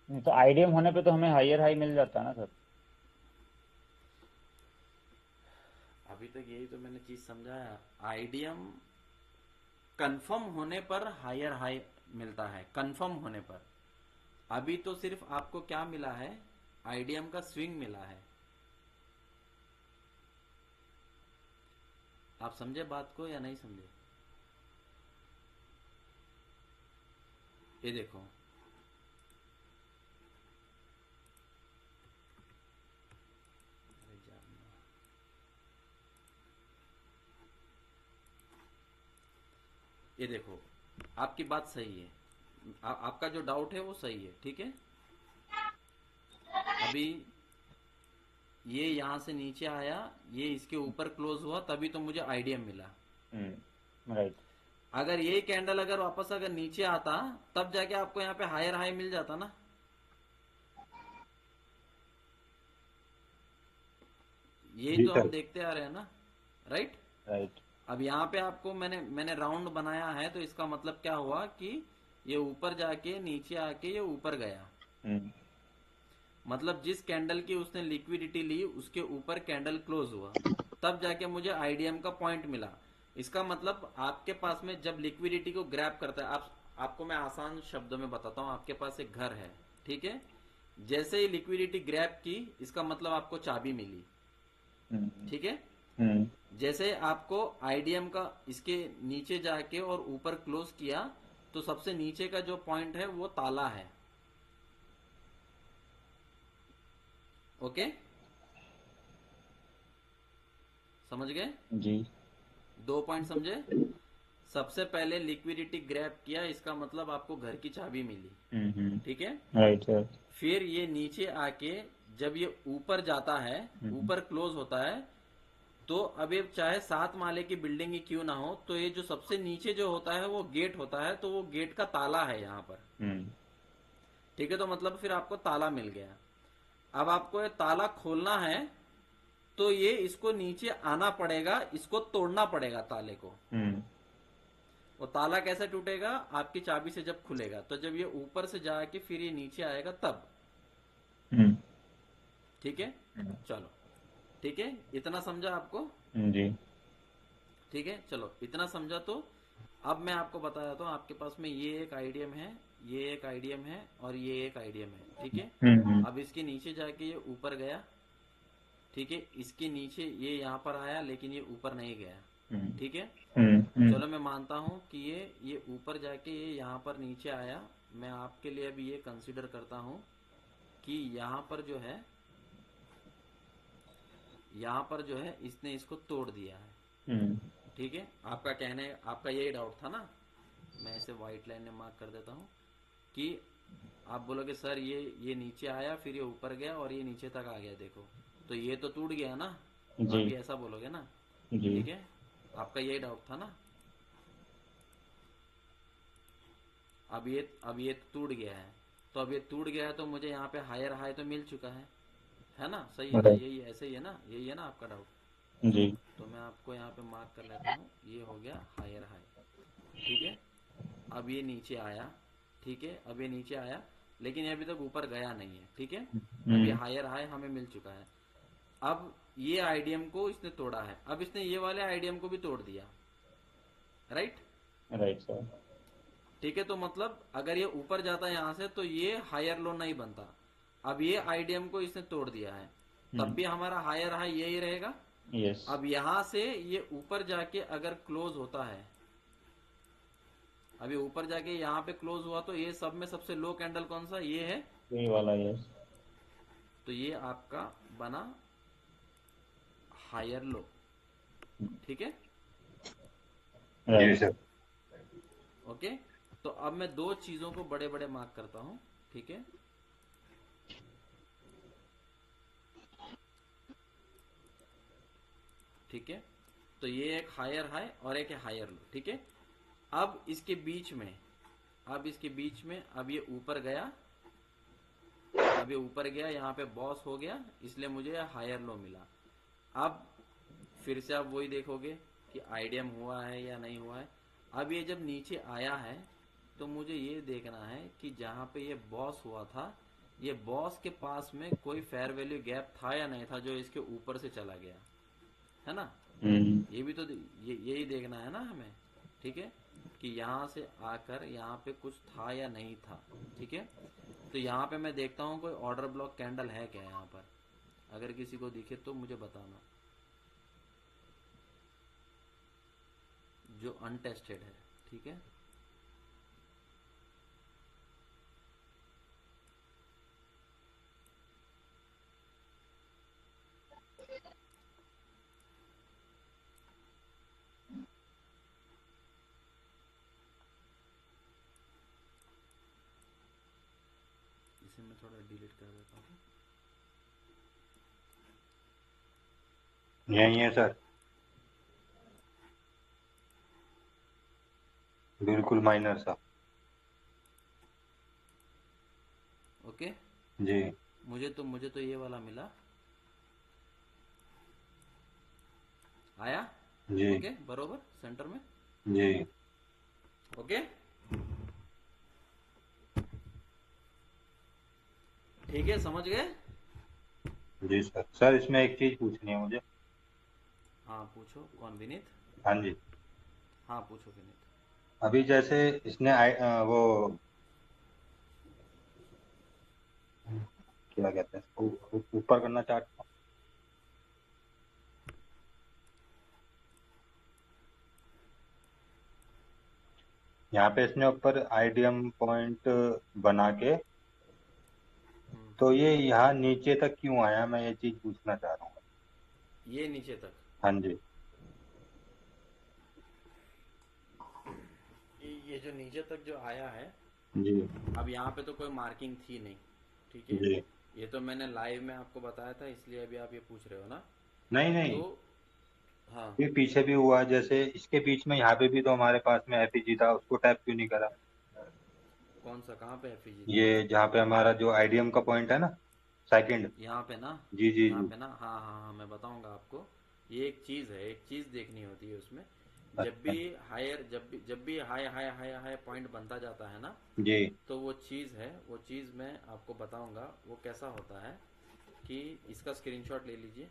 नहीं तो आईडीएम होने पे तो हमें हायर हाई मिल जाता ना सर। अभी तक यही तो मैंने चीज समझाया, आईडीएम कंफर्म होने पर हायर हाई मिलता है, कंफर्म होने पर। अभी तो सिर्फ आपको क्या मिला है, आईडीएम का स्विंग मिला है। आप समझे बात को या नहीं समझे? ये देखो, ये देखो, आपकी बात सही है, आपका जो डाउट है वो सही है, ठीक है। अभी ये यहां से नीचे आया, ये इसके ऊपर क्लोज हुआ, तभी तो मुझे आईडीएम मिला। राइट। अगर यही कैंडल अगर वापस अगर नीचे आता तब जाके आपको यहाँ पे हायर हाई मिल जाता ना। ये जी तो हम सर। देखते आ रहे हैं ना, राइट। राइट। अब यहाँ पे आपको मैंने राउंड बनाया है, तो इसका मतलब क्या हुआ कि ये ऊपर जाके नीचे आके ये ऊपर गया। मतलब जिस कैंडल की उसने लिक्विडिटी ली उसके ऊपर कैंडल क्लोज हुआ, तब जाके मुझे आईडीएम का पॉइंट मिला। इसका मतलब आपके पास में जब लिक्विडिटी को ग्रैब करता है, आपको मैं आसान शब्दों में बताता हूँ। आपके पास एक घर है, ठीक है। जैसे ही लिक्विडिटी ग्रैब की, इसका मतलब आपको चाबी मिली, ठीक है। जैसे आपको आईडीएम का इसके नीचे जाके और ऊपर क्लोज किया, तो सबसे नीचे का जो पॉइंट है वो ताला है। ओके, समझ गए? जी। 2 पॉइंट समझे? सबसे पहले लिक्विडिटी ग्रैब किया, इसका मतलब आपको घर की चाबी मिली, ठीक है। Right sir. फिर ये नीचे आके जब ये ऊपर जाता है, ऊपर क्लोज होता है, तो अब ये चाहे 7 माले की बिल्डिंग ही क्यों ना हो, तो ये जो सबसे नीचे जो होता है वो गेट होता है, तो वो गेट का ताला है यहाँ पर। ठीक है, तो मतलब फिर आपको ताला मिल गया। अब आपको ये ताला खोलना है तो ये इसको नीचे आना पड़ेगा, इसको तोड़ना पड़ेगा ताले को। वो ताला कैसे टूटेगा? आपकी चाबी से जब खुलेगा, तो जब ये ऊपर से जाके फिर ये नीचे आएगा तब। ठीक है, चलो ठीक है, इतना समझा आपको? जी। ठीक है, चलो इतना समझा। तो अब मैं आपको बता देता हूँ, आपके पास में ये एक आईडीएम है, ये एक आईडीएम है और ये एक आईडीएम है। ठीक है, अब इसके नीचे जाके ये ऊपर गया। ठीक है, इसके नीचे ये यहाँ पर आया लेकिन ये ऊपर नहीं गया। ठीक है, चलो मैं मानता हूँ कि ये ऊपर जाके ये यहाँ पर नीचे आया। मैं आपके लिए अभी ये कंसीडर करता हूँ कि यहाँ पर जो है, यहाँ पर जो है इसने इसको तोड़ दिया है। ठीक है, आपका कहने, आपका यही डाउट था ना? मैं इसे व्हाइट लाइन में मार्क कर देता हूँ कि आप बोलोगे सर ये नीचे आया फिर ये ऊपर गया और ये नीचे तक आ गया, देखो तो ये तो टूट गया ना। जी। आप भी ऐसा बोलोगे ना? जी। ठीक है, आपका यही डाउट था ना? अब ये टूट गया है, तो अब ये टूट गया है तो मुझे यहाँ पे हायर हाई तो मिल चुका है ना? सही है ना? यही ऐसे ही है ना? यही है ना आपका डाउट? जी। तो मैं आपको यहाँ पे मार्क कर लेता हूँ, ये हो गया हायर हाई। ठीक है, अब ये नीचे आया। ठीक है, अब ये नीचे आया लेकिन ये अभी तक ऊपर गया नहीं है। ठीक है, अब ये हायर हाई हमें मिल चुका है। अब ये आईडीएम को इसने तोड़ा है, अब इसने ये वाले आईडीएम को भी तोड़ दिया। Right sir. ठीक है, तो मतलब अगर ये ऊपर जाता है यहाँ से तो ये हायर लो नहीं बनता। अब ये आईडीएम को इसने तोड़ दिया है, तब भी हमारा हायर हाई यही रहेगा। यस। अब यहां से ये ऊपर जाके अगर क्लोज होता है, अभी ऊपर जाके यहाँ पे क्लोज हुआ, तो ये सब में सबसे लो कैंडल कौन सा? ये है, यही वाला। यस। तो ये आपका बना हायर लो। ठीक है, जी सर। ओके। तो अब मैं दो चीजों को बड़े बड़े मार्क करता हूं। ठीक है, ठीक है, तो ये एक हायर हाई और एक है हायर लो। ठीक है, अब इसके बीच में, अब ये ऊपर गया, अब ये ऊपर गया, यहाँ पे बॉस हो गया, इसलिए मुझे हायर लो मिला। अब फिर से आप वही देखोगे कि आईडीएम हुआ है या नहीं हुआ है। अब ये जब नीचे आया है तो मुझे ये देखना है कि जहाँ पे ये बॉस हुआ था, ये बॉस के पास में कोई फेयर वैल्यू गैप था या नहीं था जो इसके ऊपर से चला गया, है ना? ये भी तो यही देखना है ना हमें। ठीक है, कि यहाँ से आकर यहाँ पे कुछ था या नहीं था। ठीक है, तो यहाँ पे मैं देखता हूँ कोई ऑर्डर ब्लॉक कैंडल है क्या यहाँ पर। अगर किसी को दिखे तो मुझे बताना, जो अनटेस्टेड है। ठीक है, इसे मैं थोड़ा डिलीट कर देता हूँ। यही है सर, बिल्कुल माइनर सा। ओके, जी। मुझे तो ये वाला मिला, आया। जी। ओके, बरोबर सेंटर में। जी। ओके, ठीक है, समझ गए? जी सर। सर इसमें एक चीज पूछनी है मुझे। हाँ पूछो। कौन? विनीत? हाँ जी। हाँ पूछो विनीत। अभी जैसे इसने वो क्या कहते हैं इसको, ऊपर करना चाहता हूँ। यहाँ पे इसने ऊपर आईडीएम पॉइंट बना के, तो ये यहाँ नीचे तक क्यों आया, मैं ये चीज पूछना चाह रहा हूँ। ये नीचे तक, हाँ जी। ये जो नीचे तक जो आया है, जी। अब यहाँ पे तो कोई मार्किंग थी नहीं। ठीक है, जी। ये तो मैंने लाइव में आपको बताया था, इसलिए अभी आप ये पूछ रहे हो ना? नहीं नहीं। तो हाँ, ये पीछे भी हुआ, जैसे इसके बीच में यहाँ पे भी तो हमारे पास में एफईजी था, उसको टैप क्यों नहीं करा? कौन सा, कहाँ पे एफईजी था? ये जहाँ पे हमारा जो आईडीएम का पॉइंट है ना, सेकंड। यहाँ पे ना, जी जी यहाँ जी। पे ना, हाँ हाँ हाँ, मैं बताऊंगा आपको। ये एक चीज़ है, एक चीज़ देखनी होती है उसमें। अच्छा। जब भी high high high high point बनता जाता है ना, जी। तो वो चीज़ है, वो चीज़ मैं आपको बताऊंगा वो कैसा होता है। कि इसका स्क्रीनशॉट ले लीजिए।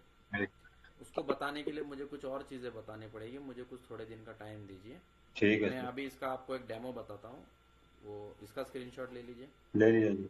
उसको बताने के लिए मुझे कुछ और चीज़ें बतानी पड़ेगी, मुझे कुछ थोड़े दिन का टाइम दीजिए। ठीक है मैं सर। अभी इसका आपको एक डेमो बताता हूँ। वो इसका स्क्रीनशॉट ले लीजिए। ले लीजिए।